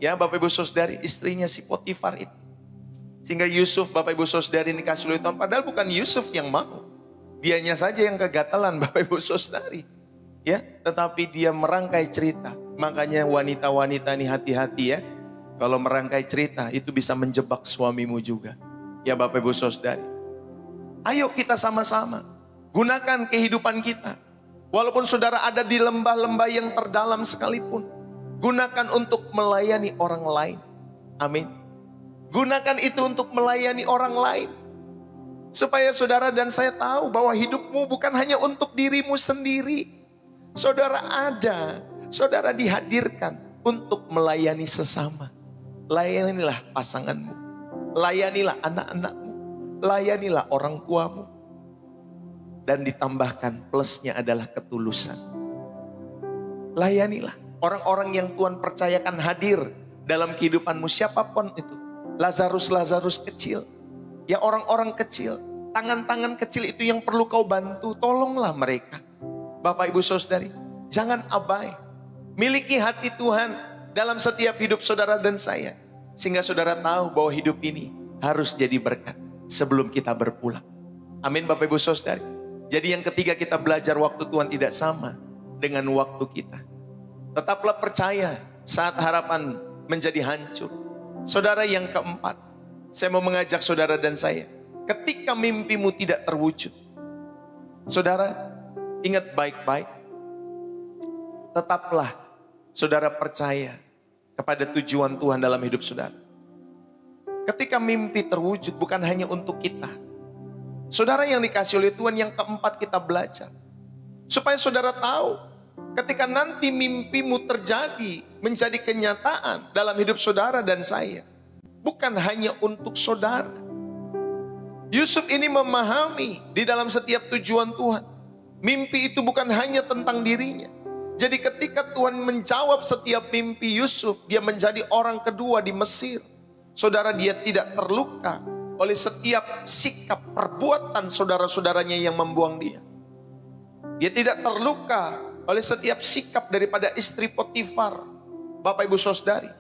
A: Ya Bapak Ibu Saudari, istrinya si Potifar itu. Sehingga Yusuf Bapak Ibu Saudari dikasih oleh Tuhan, padahal bukan Yusuf yang mau. Dianya saja yang kegatalan Bapak Ibu Saudari. Ya, tetapi dia merangkai cerita. Makanya wanita-wanita ini hati-hati ya. Kalau merangkai cerita itu bisa menjebak suamimu juga. Ya Bapak Ibu Saudari. Ayo kita sama-sama gunakan kehidupan kita. Walaupun saudara ada di lembah-lembah yang terdalam sekalipun, gunakan untuk melayani orang lain. Amin. Gunakan itu untuk melayani orang lain. Supaya saudara dan saya tahu bahwa hidupmu bukan hanya untuk dirimu sendiri. Saudara ada, saudara dihadirkan untuk melayani sesama. Layanilah pasanganmu, layanilah anak-anakmu, layanilah orang tuamu. Dan ditambahkan plusnya adalah ketulusan. Layanilah orang-orang yang Tuhan percayakan hadir dalam kehidupanmu, siapapun itu. Lazarus kecil. Ya orang-orang kecil, tangan-tangan kecil itu yang perlu kau bantu, tolonglah mereka. Bapak Ibu Saudari, jangan abai. Miliki hati Tuhan dalam setiap hidup saudara dan saya. Sehingga saudara tahu bahwa hidup ini harus jadi berkat sebelum kita berpulang. Amin Bapak Ibu Saudari. Jadi yang ketiga, kita belajar waktu Tuhan tidak sama dengan waktu kita. Tetaplah percaya saat harapan menjadi hancur. Saudara, yang keempat, saya mau mengajak saudara dan saya, ketika mimpimu tidak terwujud, saudara ingat baik-baik, tetaplah saudara percaya kepada tujuan Tuhan dalam hidup saudara. Ketika mimpi terwujud bukan hanya untuk kita. Saudara yang dikasih oleh Tuhan, yang keempat kita belajar. Supaya saudara tahu, ketika nanti mimpimu terjadi, menjadi kenyataan dalam hidup saudara dan saya. Bukan hanya untuk saudara. Yusuf ini memahami di dalam setiap tujuan Tuhan. Mimpi itu bukan hanya tentang dirinya. Jadi ketika Tuhan menjawab setiap mimpi Yusuf, dia menjadi orang kedua di Mesir. Saudara, dia tidak terluka oleh setiap sikap perbuatan saudara-saudaranya yang membuang dia. Dia tidak terluka oleh setiap sikap daripada istri Potifar. Bapak Ibu Saudari,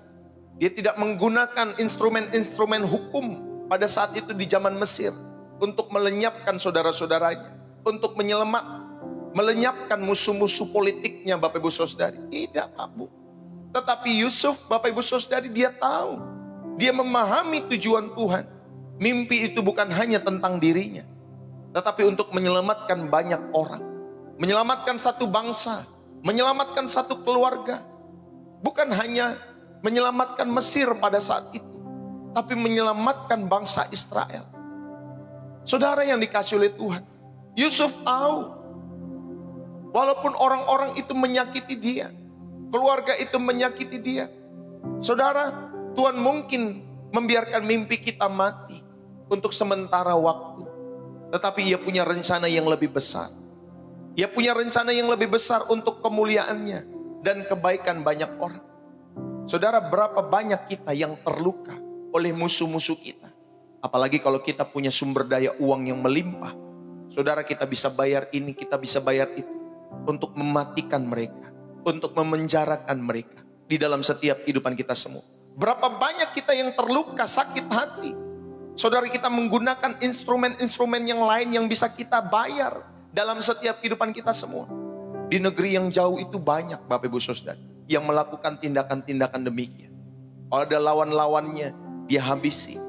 A: dia tidak menggunakan instrumen-instrumen hukum pada saat itu di zaman Mesir untuk melenyapkan saudara-saudaranya, untuk melenyapkan musuh-musuh politiknya Bapak Ibu Saudari. Tidak Pak Bu. Tetapi Yusuf, Bapak Ibu Saudari, dia tahu, dia memahami tujuan Tuhan. Mimpi itu bukan hanya tentang dirinya, tetapi untuk menyelamatkan banyak orang, menyelamatkan satu bangsa, menyelamatkan satu keluarga. Bukan hanya menyelamatkan Mesir pada saat itu, tapi menyelamatkan bangsa Israel. Saudara yang dikasih oleh Tuhan, Yusuf tahu, walaupun orang-orang itu menyakiti dia, keluarga itu menyakiti dia, saudara, Tuhan mungkin membiarkan mimpi kita mati untuk sementara waktu. Tetapi ia punya rencana yang lebih besar. Ia punya rencana yang lebih besar untuk kemuliaannya dan kebaikan banyak orang. Saudara, berapa banyak kita yang terluka oleh musuh-musuh kita. Apalagi kalau kita punya sumber daya uang yang melimpah. Saudara, kita bisa bayar ini, kita bisa bayar itu. Untuk mematikan mereka, untuk memenjarakan mereka di dalam setiap kehidupan kita semua. Berapa banyak kita yang terluka, sakit hati. Saudara, kita menggunakan instrumen-instrumen yang lain yang bisa kita bayar dalam setiap kehidupan kita semua. Di negeri yang jauh itu banyak Bapak Ibu Saudara yang melakukan tindakan-tindakan demikian. Kalau ada lawan-lawannya, dia habisi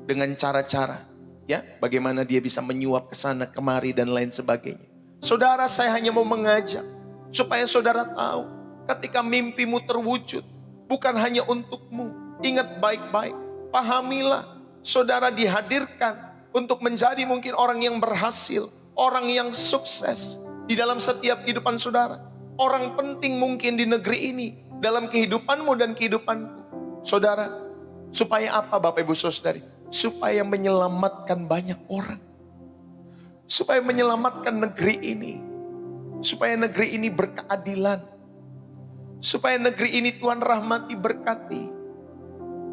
A: dengan cara-cara, ya, bagaimana dia bisa menyuap ke sana kemari dan lain sebagainya. Saudara, saya hanya mau mengajak supaya saudara tahu, ketika mimpimu terwujud bukan hanya untukmu. Ingat baik-baik, pahamilah, saudara dihadirkan untuk menjadi mungkin orang yang berhasil, orang yang sukses di dalam setiap kehidupan saudara. Orang penting mungkin di negeri ini, dalam kehidupanmu dan kehidupanku. Saudara, supaya apa Bapak Ibu Saudari? Supaya menyelamatkan banyak orang. Supaya menyelamatkan negeri ini. Supaya negeri ini berkeadilan. Supaya negeri ini Tuhan rahmati, berkati.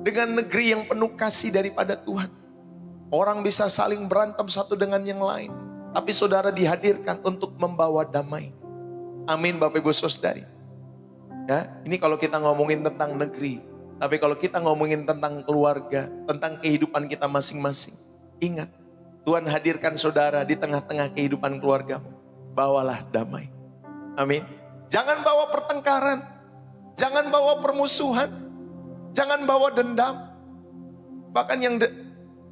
A: Dengan negeri yang penuh kasih daripada Tuhan. Orang bisa saling berantem satu dengan yang lain. Tapi saudara dihadirkan untuk membawa damai. Amin Bapak Ibu Saudari. Ya, ini kalau kita ngomongin tentang negeri. Tapi kalau kita ngomongin tentang keluarga, tentang kehidupan kita masing-masing. Ingat, Tuhan hadirkan saudara di tengah-tengah kehidupan keluargamu. Bawalah damai. Amin. Jangan bawa pertengkaran. Jangan bawa permusuhan. Jangan bawa dendam. Bahkan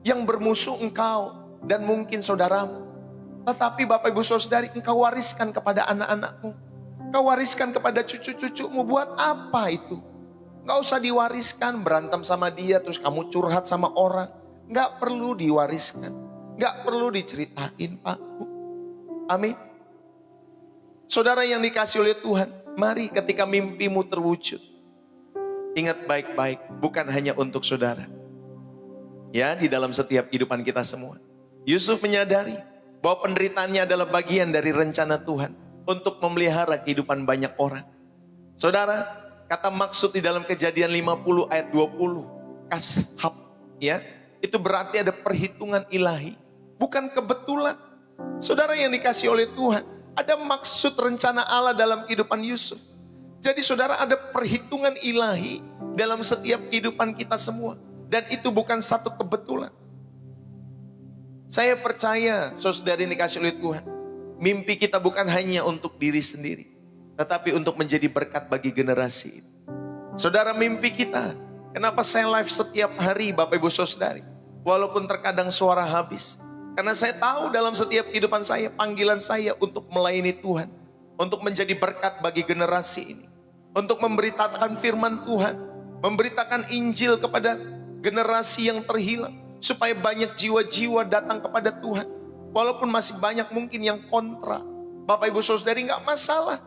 A: yang bermusuh engkau dan mungkin saudaramu. Tetapi Bapak Ibu Saudari, engkau wariskan kepada anak-anakmu. Engkau wariskan kepada cucu-cucumu. Buat apa itu? Nggak usah diwariskan, berantem sama dia terus kamu curhat sama orang. Nggak perlu diwariskan. Nggak perlu diceritain, Pak, Bu. Amin. Saudara yang dikasih oleh Tuhan, mari ketika mimpimu terwujud, ingat baik-baik, bukan hanya untuk saudara. Ya, di dalam setiap kehidupan kita semua. Yusuf menyadari bahwa penderitaannya adalah bagian dari rencana Tuhan untuk memelihara kehidupan banyak orang. Saudara, kata maksud di dalam Kejadian 50 ayat 20, kashab, ya, itu berarti ada perhitungan ilahi, bukan kebetulan. Saudara yang dikasih oleh Tuhan, ada maksud rencana Allah dalam kehidupan Yusuf. Jadi saudara, ada perhitungan ilahi dalam setiap kehidupan kita semua. Dan itu bukan satu kebetulan. Saya percaya, saudara yang dikasih oleh Tuhan, mimpi kita bukan hanya untuk diri sendiri, tetapi untuk menjadi berkat bagi generasi ini. Saudara, mimpi kita, kenapa saya live setiap hari Bapak Ibu Saudari, walaupun terkadang suara habis. Karena saya tahu dalam setiap kehidupan saya, panggilan saya untuk melayani Tuhan, untuk menjadi berkat bagi generasi ini, untuk memberitakan firman Tuhan, memberitakan Injil kepada generasi yang terhilang, supaya banyak jiwa-jiwa datang kepada Tuhan. Walaupun masih banyak mungkin yang kontra, Bapak Ibu Saudari, nggak masalah.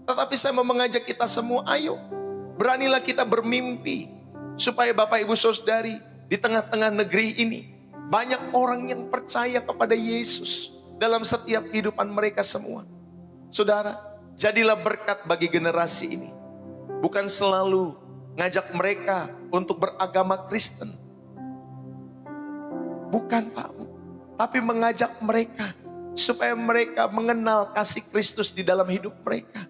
A: Tetapi saya mau mengajak kita semua, ayo, beranilah kita bermimpi, supaya Bapak Ibu Saudari, di tengah-tengah negeri ini, banyak orang yang percaya kepada Yesus dalam setiap kehidupan mereka semua. Saudara, jadilah berkat bagi generasi ini. Bukan selalu ngajak mereka untuk beragama Kristen. Bukan, Pak, Bu. Tapi mengajak mereka supaya mereka mengenal kasih Kristus di dalam hidup mereka.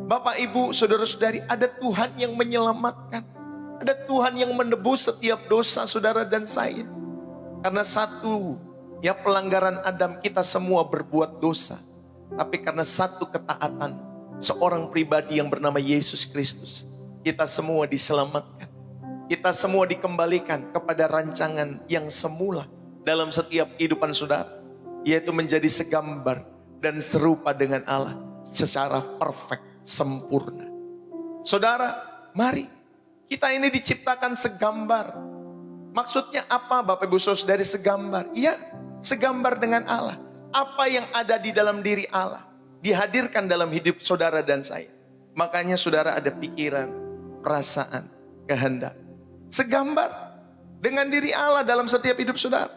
A: Bapak, Ibu, saudara-saudari, ada Tuhan yang menyelamatkan. Ada Tuhan yang menebus setiap dosa saudara dan saya. Karena satu, ya, pelanggaran Adam, kita semua berbuat dosa. Tapi karena satu ketaatan seorang pribadi yang bernama Yesus Kristus, kita semua diselamatkan. Kita semua dikembalikan kepada rancangan yang semula dalam setiap kehidupan saudara, yaitu menjadi segambar dan serupa dengan Allah secara perfect, sempurna. Saudara, mari, kita ini diciptakan segambar. Maksudnya apa Bapak Ibu Saudari segambar? Iya, segambar dengan Allah. Apa yang ada di dalam diri Allah dihadirkan dalam hidup saudara dan saya. Makanya saudara ada pikiran, perasaan, kehendak. Segambar dengan diri Allah dalam setiap hidup saudara.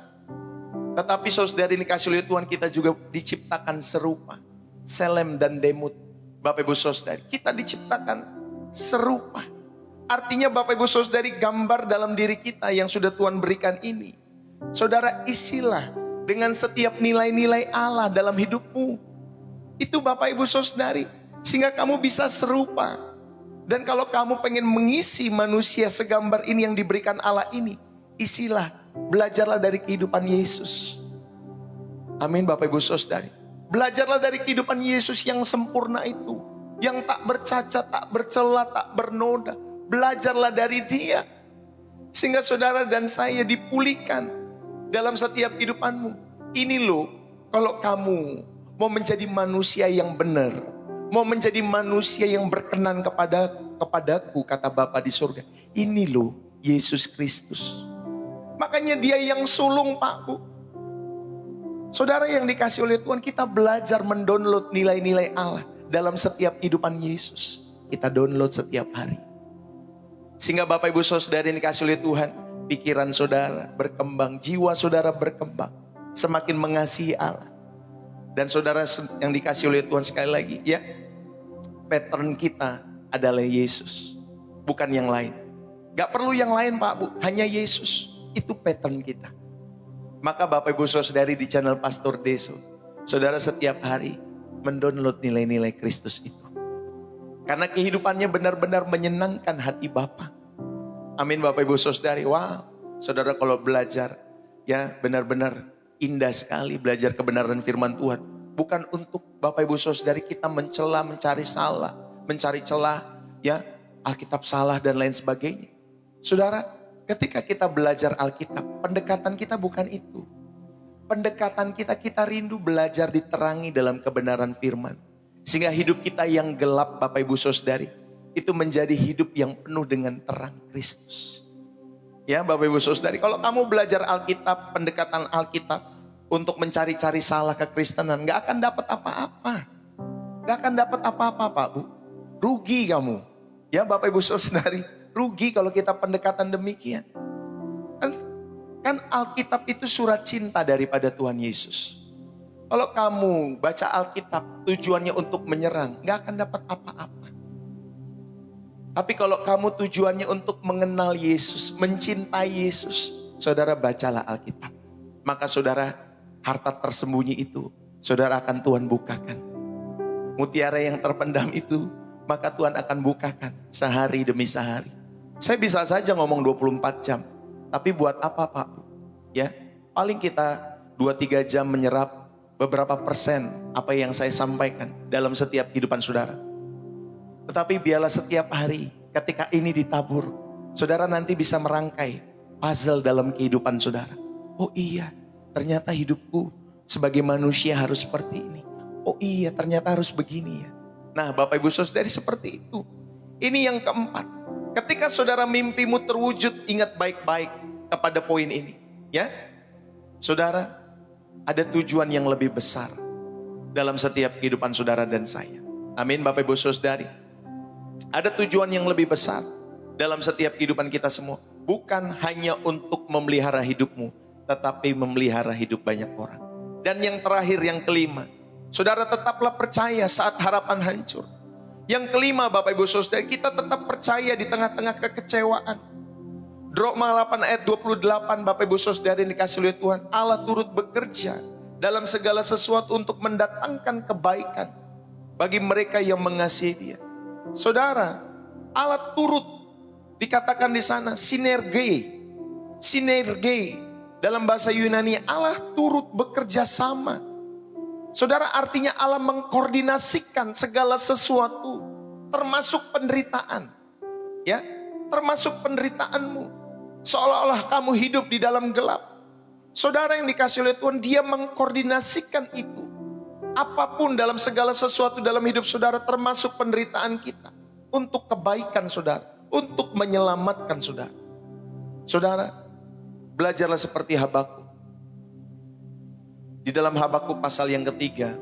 A: Tetapi saudari dikasih oleh Tuhan, kita juga diciptakan serupa. Selem dan Demut. Bapak Ibu Saudari, kita diciptakan serupa. Artinya Bapak Ibu Saudari, gambar dalam diri kita yang sudah Tuhan berikan ini, saudara isilah dengan setiap nilai-nilai Allah dalam hidupmu. Itu Bapak Ibu Saudari, sehingga kamu bisa serupa. Dan kalau kamu pengen mengisi manusia segambar ini yang diberikan Allah ini, isilah, belajarlah dari kehidupan Yesus. Amin Bapak Ibu Saudari. Belajarlah dari kehidupan Yesus yang sempurna itu, yang tak bercacat, tak bercela, tak bernoda. Belajarlah dari Dia, sehingga saudara dan saya dipulihkan dalam setiap kehidupanmu. Ini loh, kalau kamu mau menjadi manusia yang benar, mau menjadi manusia yang berkenan kepadaku, kata Bapa di surga, ini loh Yesus Kristus. Makanya Dia yang sulung, Pak, Bu. Saudara yang dikasih oleh Tuhan, kita belajar mendownload nilai-nilai Allah dalam setiap kehidupan Yesus. Kita download setiap hari. Sehingga Bapak Ibu Saudara yang dikasih oleh Tuhan, pikiran saudara berkembang, jiwa saudara berkembang, semakin mengasihi Allah. Dan saudara yang dikasih oleh Tuhan, sekali lagi, ya, pattern kita adalah Yesus, bukan yang lain. Gak perlu yang lain, Pak, Bu, hanya Yesus. Itu pattern kita. Maka Bapak Ibu Saudari di channel Pastor Deso, saudara setiap hari mendownload nilai-nilai Kristus itu. Karena kehidupannya benar-benar menyenangkan hati Bapa. Amin Bapak Ibu Saudari. Wow, saudara kalau belajar, ya benar-benar indah sekali belajar kebenaran firman Tuhan. Bukan untuk Bapak Ibu Saudari kita mencela, mencari salah, mencari celah, ya Alkitab salah dan lain sebagainya. Saudara, ketika kita belajar Alkitab, pendekatan kita bukan itu. Pendekatan kita rindu belajar diterangi dalam kebenaran firman. Sehingga hidup kita yang gelap Bapak Ibu Saudari, itu menjadi hidup yang penuh dengan terang Kristus. Ya Bapak Ibu Saudari, kalau kamu belajar Alkitab, pendekatan Alkitab untuk mencari-cari salah kekristenan, gak akan dapat apa-apa. Gak akan dapat apa-apa Pak Bu. Rugi kamu. Ya Bapak Ibu Saudari, rugi kalau kita pendekatan demikian. Kan Alkitab itu surat cinta daripada Tuhan Yesus. Kalau kamu baca Alkitab tujuannya untuk menyerang, gak akan dapat apa-apa. Tapi kalau kamu tujuannya untuk mengenal Yesus, mencintai Yesus, saudara bacalah Alkitab. Maka saudara, harta tersembunyi itu, saudara akan Tuhan bukakan. Mutiara yang terpendam itu, maka Tuhan akan bukakan sehari demi sehari. Saya bisa saja ngomong 24 jam. Tapi buat apa Pak? Ya, paling kita 2-3 jam menyerap beberapa persen apa yang saya sampaikan dalam setiap kehidupan saudara. Tetapi biarlah setiap hari ketika ini ditabur, saudara nanti bisa merangkai puzzle dalam kehidupan saudara. Oh iya, ternyata hidupku sebagai manusia harus seperti ini. Oh iya, ternyata harus begini ya. Nah Bapak Ibu Saudari seperti itu. Ini yang keempat. Ketika saudara mimpimu terwujud, ingat baik-baik kepada poin ini. Ya, saudara, ada tujuan yang lebih besar dalam setiap kehidupan saudara dan saya. Amin Bapak Ibu Saudari. Ada tujuan yang lebih besar dalam setiap kehidupan kita semua. Bukan hanya untuk memelihara hidupmu, tetapi memelihara hidup banyak orang. Dan yang terakhir, yang kelima, saudara tetaplah percaya saat harapan hancur. Yang kelima Bapak Ibu Saudara, kita tetap percaya di tengah-tengah kekecewaan. Roma 8 ayat 28 Bapak Ibu Saudara yang dikasih oleh Tuhan. Allah turut bekerja dalam segala sesuatu untuk mendatangkan kebaikan bagi mereka yang mengasihi Dia. Saudara, Allah turut dikatakan di sana sinergi. Sinergi dalam bahasa Yunani, Allah turut bekerja sama. Saudara, artinya Allah mengkoordinasikan segala sesuatu, termasuk penderitaan. Ya, termasuk penderitaanmu. Seolah-olah kamu hidup di dalam gelap. Saudara yang dikasih oleh Tuhan, Dia mengkoordinasikan itu. Apapun dalam segala sesuatu dalam hidup saudara, termasuk penderitaan kita, untuk kebaikan saudara, untuk menyelamatkan saudara. Saudara, belajarlah seperti Habakuk. Di dalam Habakuk pasal yang ketiga,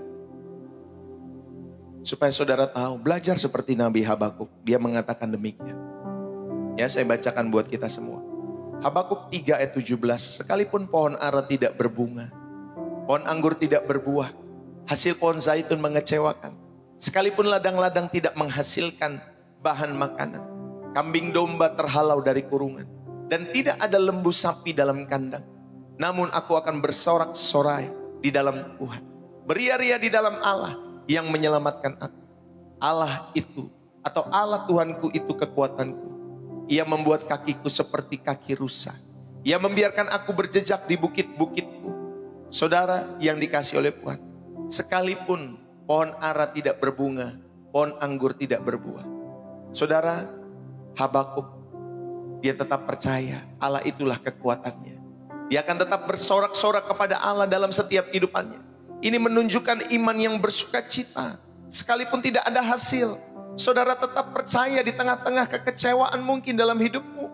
A: supaya saudara tahu, belajar seperti Nabi Habakuk. Dia mengatakan demikian. Ya, saya bacakan buat kita semua. Habakuk 3 ayat 17, sekalipun pohon ara tidak berbunga, pohon anggur tidak berbuah, hasil pohon zaitun mengecewakan, sekalipun ladang-ladang tidak menghasilkan bahan makanan, kambing domba terhalau dari kurungan, dan tidak ada lembu sapi dalam kandang, namun aku akan bersorak-sorai di dalam Tuhan, beria-ria di dalam Allah yang menyelamatkan aku. Allah itu, atau Allah Tuhanku itu kekuatanku. Ia membuat kakiku seperti kaki rusa. Ia membiarkan aku berjejak di bukit-bukitku. Saudara yang dikasih oleh Tuhan, sekalipun pohon ara tidak berbunga, pohon anggur tidak berbuah. Saudara, Habakuk, dia tetap percaya Allah itulah kekuatannya. Dia akan tetap bersorak-sorak kepada Allah dalam setiap kehidupannya. Ini menunjukkan iman yang bersukacita. Sekalipun tidak ada hasil, saudara tetap percaya di tengah-tengah kekecewaan mungkin dalam hidupmu.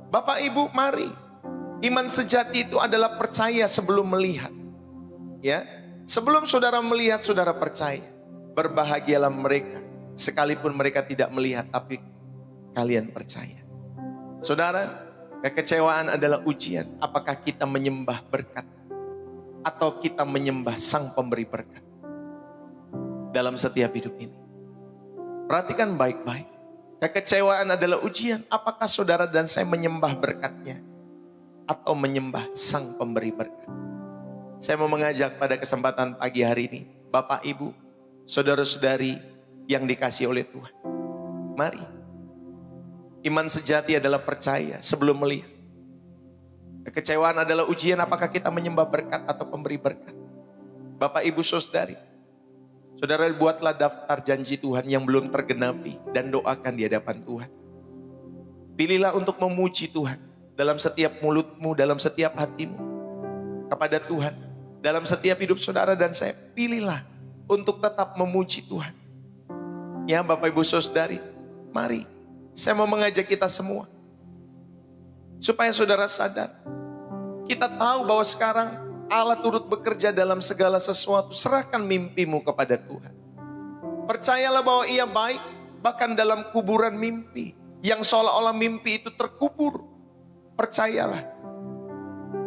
A: Bapak Ibu, mari. Iman sejati itu adalah percaya sebelum melihat. Ya, sebelum saudara melihat, saudara percaya. Berbahagialah mereka, sekalipun mereka tidak melihat, tapi kalian percaya. Saudara, kekecewaan adalah ujian. Apakah kita menyembah berkat atau kita menyembah Sang Pemberi berkat dalam setiap hidup ini? Perhatikan baik-baik. Kekecewaan adalah ujian. Apakah saudara dan saya menyembah berkatnya atau menyembah Sang Pemberi berkat? Saya mau mengajak pada kesempatan pagi hari ini, Bapak, Ibu, saudara-saudari yang dikasihi oleh Tuhan. Mari. Iman sejati adalah percaya sebelum melihat. Kekecewaan adalah ujian apakah kita menyembah berkat atau pemberi berkat. Bapak, Ibu, Saudari, saudara buatlah daftar janji Tuhan yang belum tergenapi dan doakan di hadapan Tuhan. Pilihlah untuk memuji Tuhan dalam setiap mulutmu, dalam setiap hatimu kepada Tuhan. Dalam setiap hidup saudara dan saya, pilihlah untuk tetap memuji Tuhan. Ya Bapak, Ibu, Saudari, mari saya mau mengajak kita semua supaya saudara sadar, kita tahu bahwa sekarang Allah turut bekerja dalam segala sesuatu. Serahkan mimpimu kepada Tuhan. Percayalah bahwa Ia baik, bahkan dalam kuburan mimpi yang seolah-olah mimpi itu terkubur. Percayalah,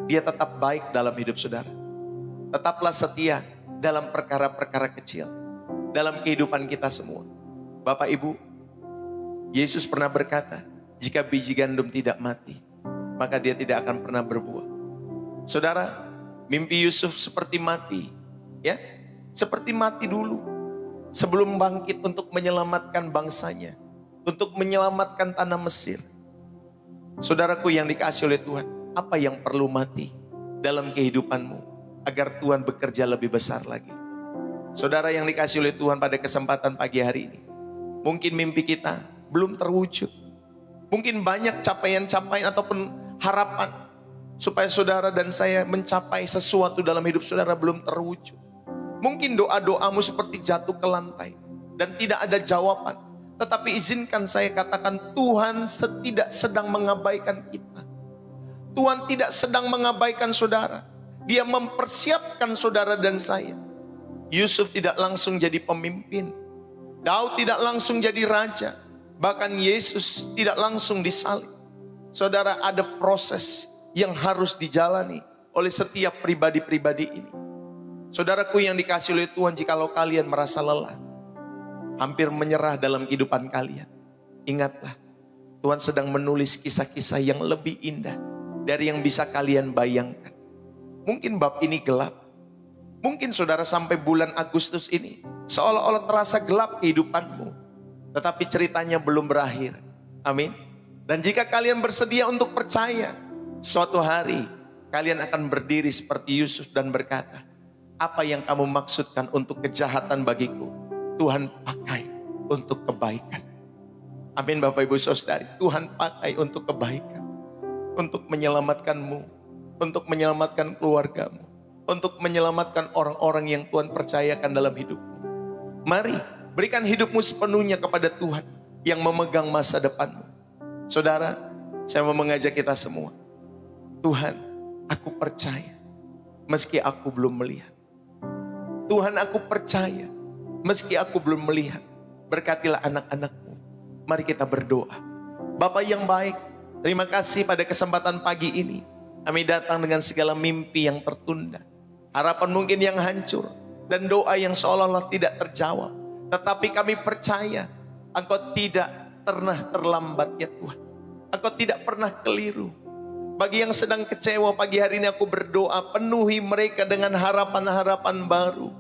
A: Dia tetap baik dalam hidup saudara. Tetaplah setia dalam perkara-perkara kecil, dalam kehidupan kita semua. Bapak, Ibu, Yesus pernah berkata, jika biji gandum tidak mati, maka dia tidak akan pernah berbuah. Saudara, mimpi Yusuf seperti mati, ya, seperti mati dulu sebelum bangkit untuk menyelamatkan bangsanya, untuk menyelamatkan tanah Mesir. Saudaraku yang dikasihi oleh Tuhan, apa yang perlu mati dalam kehidupanmu agar Tuhan bekerja lebih besar lagi? Saudara yang dikasihi oleh Tuhan, pada kesempatan pagi hari ini, mungkin mimpi kita belum terwujud. Mungkin banyak capaian-capaian ataupun harapan supaya saudara dan saya mencapai sesuatu dalam hidup saudara belum terwujud. Mungkin doa-doamu seperti jatuh ke lantai dan tidak ada jawaban. Tetapi izinkan saya katakan, Tuhan tidak sedang mengabaikan kita. Tuhan tidak sedang mengabaikan saudara. Dia mempersiapkan saudara dan saya. Yusuf tidak langsung jadi pemimpin. Daud tidak langsung jadi raja. Bahkan Yesus tidak langsung disalib. Saudara, ada proses yang harus dijalani oleh setiap pribadi-pribadi ini. Saudaraku yang dikasihi oleh Tuhan, jikalau kalian merasa lelah, hampir menyerah dalam kehidupan kalian, ingatlah, Tuhan sedang menulis kisah-kisah yang lebih indah dari yang bisa kalian bayangkan. Mungkin bab ini gelap. Mungkin saudara sampai bulan Agustus ini seolah-olah terasa gelap kehidupanmu. Tetapi ceritanya belum berakhir. Amin. Dan jika kalian bersedia untuk percaya, suatu hari kalian akan berdiri seperti Yusuf dan berkata, apa yang kamu maksudkan untuk kejahatan bagiku, Tuhan pakai untuk kebaikan. Amin Bapak, Ibu, Saudari. Tuhan pakai untuk kebaikan. Untuk menyelamatkanmu, untuk menyelamatkan keluargamu, untuk menyelamatkan orang-orang yang Tuhan percayakan dalam hidupmu. Mari berikan hidupmu sepenuhnya kepada Tuhan yang memegang masa depanmu. Saudara, saya mau mengajak kita semua. Tuhan, aku percaya meski aku belum melihat. Tuhan, aku percaya meski aku belum melihat. Berkatilah anak-anakmu. Mari kita berdoa. Bapa yang baik, terima kasih pada kesempatan pagi ini. Kami datang dengan segala mimpi yang tertunda, harapan mungkin yang hancur, dan doa yang seolah-olah tidak terjawab. Tetapi kami percaya Engkau tidak pernah terlambat ya Tuhan. Engkau tidak pernah keliru. Bagi yang sedang kecewa pagi hari ini aku berdoa, penuhi mereka dengan harapan-harapan baru.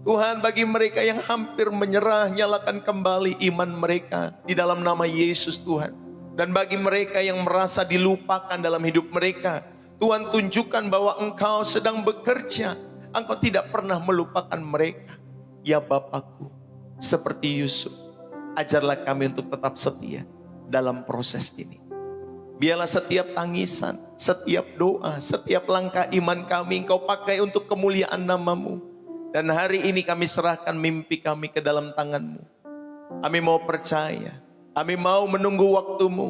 A: Tuhan, bagi mereka yang hampir menyerah, nyalakan kembali iman mereka di dalam nama Yesus Tuhan. Dan bagi mereka yang merasa dilupakan dalam hidup mereka, Tuhan tunjukkan bahwa Engkau sedang bekerja. Engkau tidak pernah melupakan mereka. Ya Bapakku, seperti Yusuf, ajarlah kami untuk tetap setia dalam proses ini. Biarlah setiap tangisan, setiap doa, setiap langkah iman kami Engkau pakai untuk kemuliaan nama-Mu. Dan hari ini kami serahkan mimpi kami ke dalam tangan-Mu. Kami mau percaya, kami mau menunggu waktu-Mu,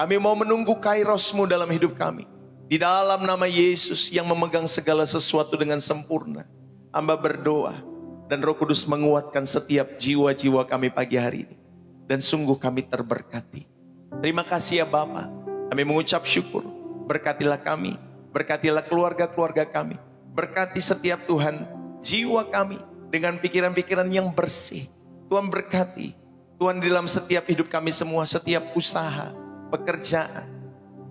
A: kami mau menunggu kairos-Mu dalam hidup kami. Di dalam nama Yesus yang memegang segala sesuatu dengan sempurna, hamba berdoa dan Roh Kudus menguatkan setiap jiwa-jiwa kami pagi hari ini. Dan sungguh kami terberkati. Terima kasih ya Bapa. Kami mengucap syukur. Berkatilah kami, berkatilah keluarga-keluarga kami. Berkati setiap Tuhan jiwa kami dengan pikiran-pikiran yang bersih. Tuhan berkati. Tuhan di dalam setiap hidup kami semua, setiap usaha, pekerjaan.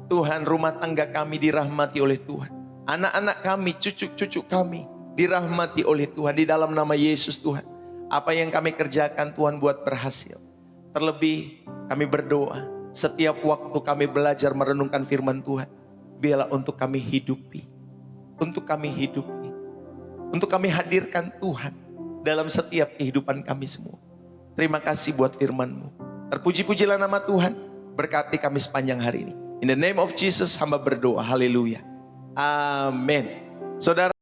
A: Tuhan, rumah tangga kami dirahmati oleh Tuhan. Anak-anak kami, cucu-cucu kami dirahmati oleh Tuhan. Di dalam nama Yesus Tuhan. Apa yang kami kerjakan Tuhan buat berhasil. Terlebih kami berdoa, setiap waktu kami belajar merenungkan firman Tuhan. biarlah untuk kami hidupi. Untuk kami hidupi. Untuk kami hadirkan Tuhan dalam setiap kehidupan kami semua. Terima kasih buat firman-Mu. Terpuji-pujilah nama Tuhan. Berkati kami sepanjang hari ini. In the name of Jesus hamba berdoa. Haleluya. Amin. Saudara.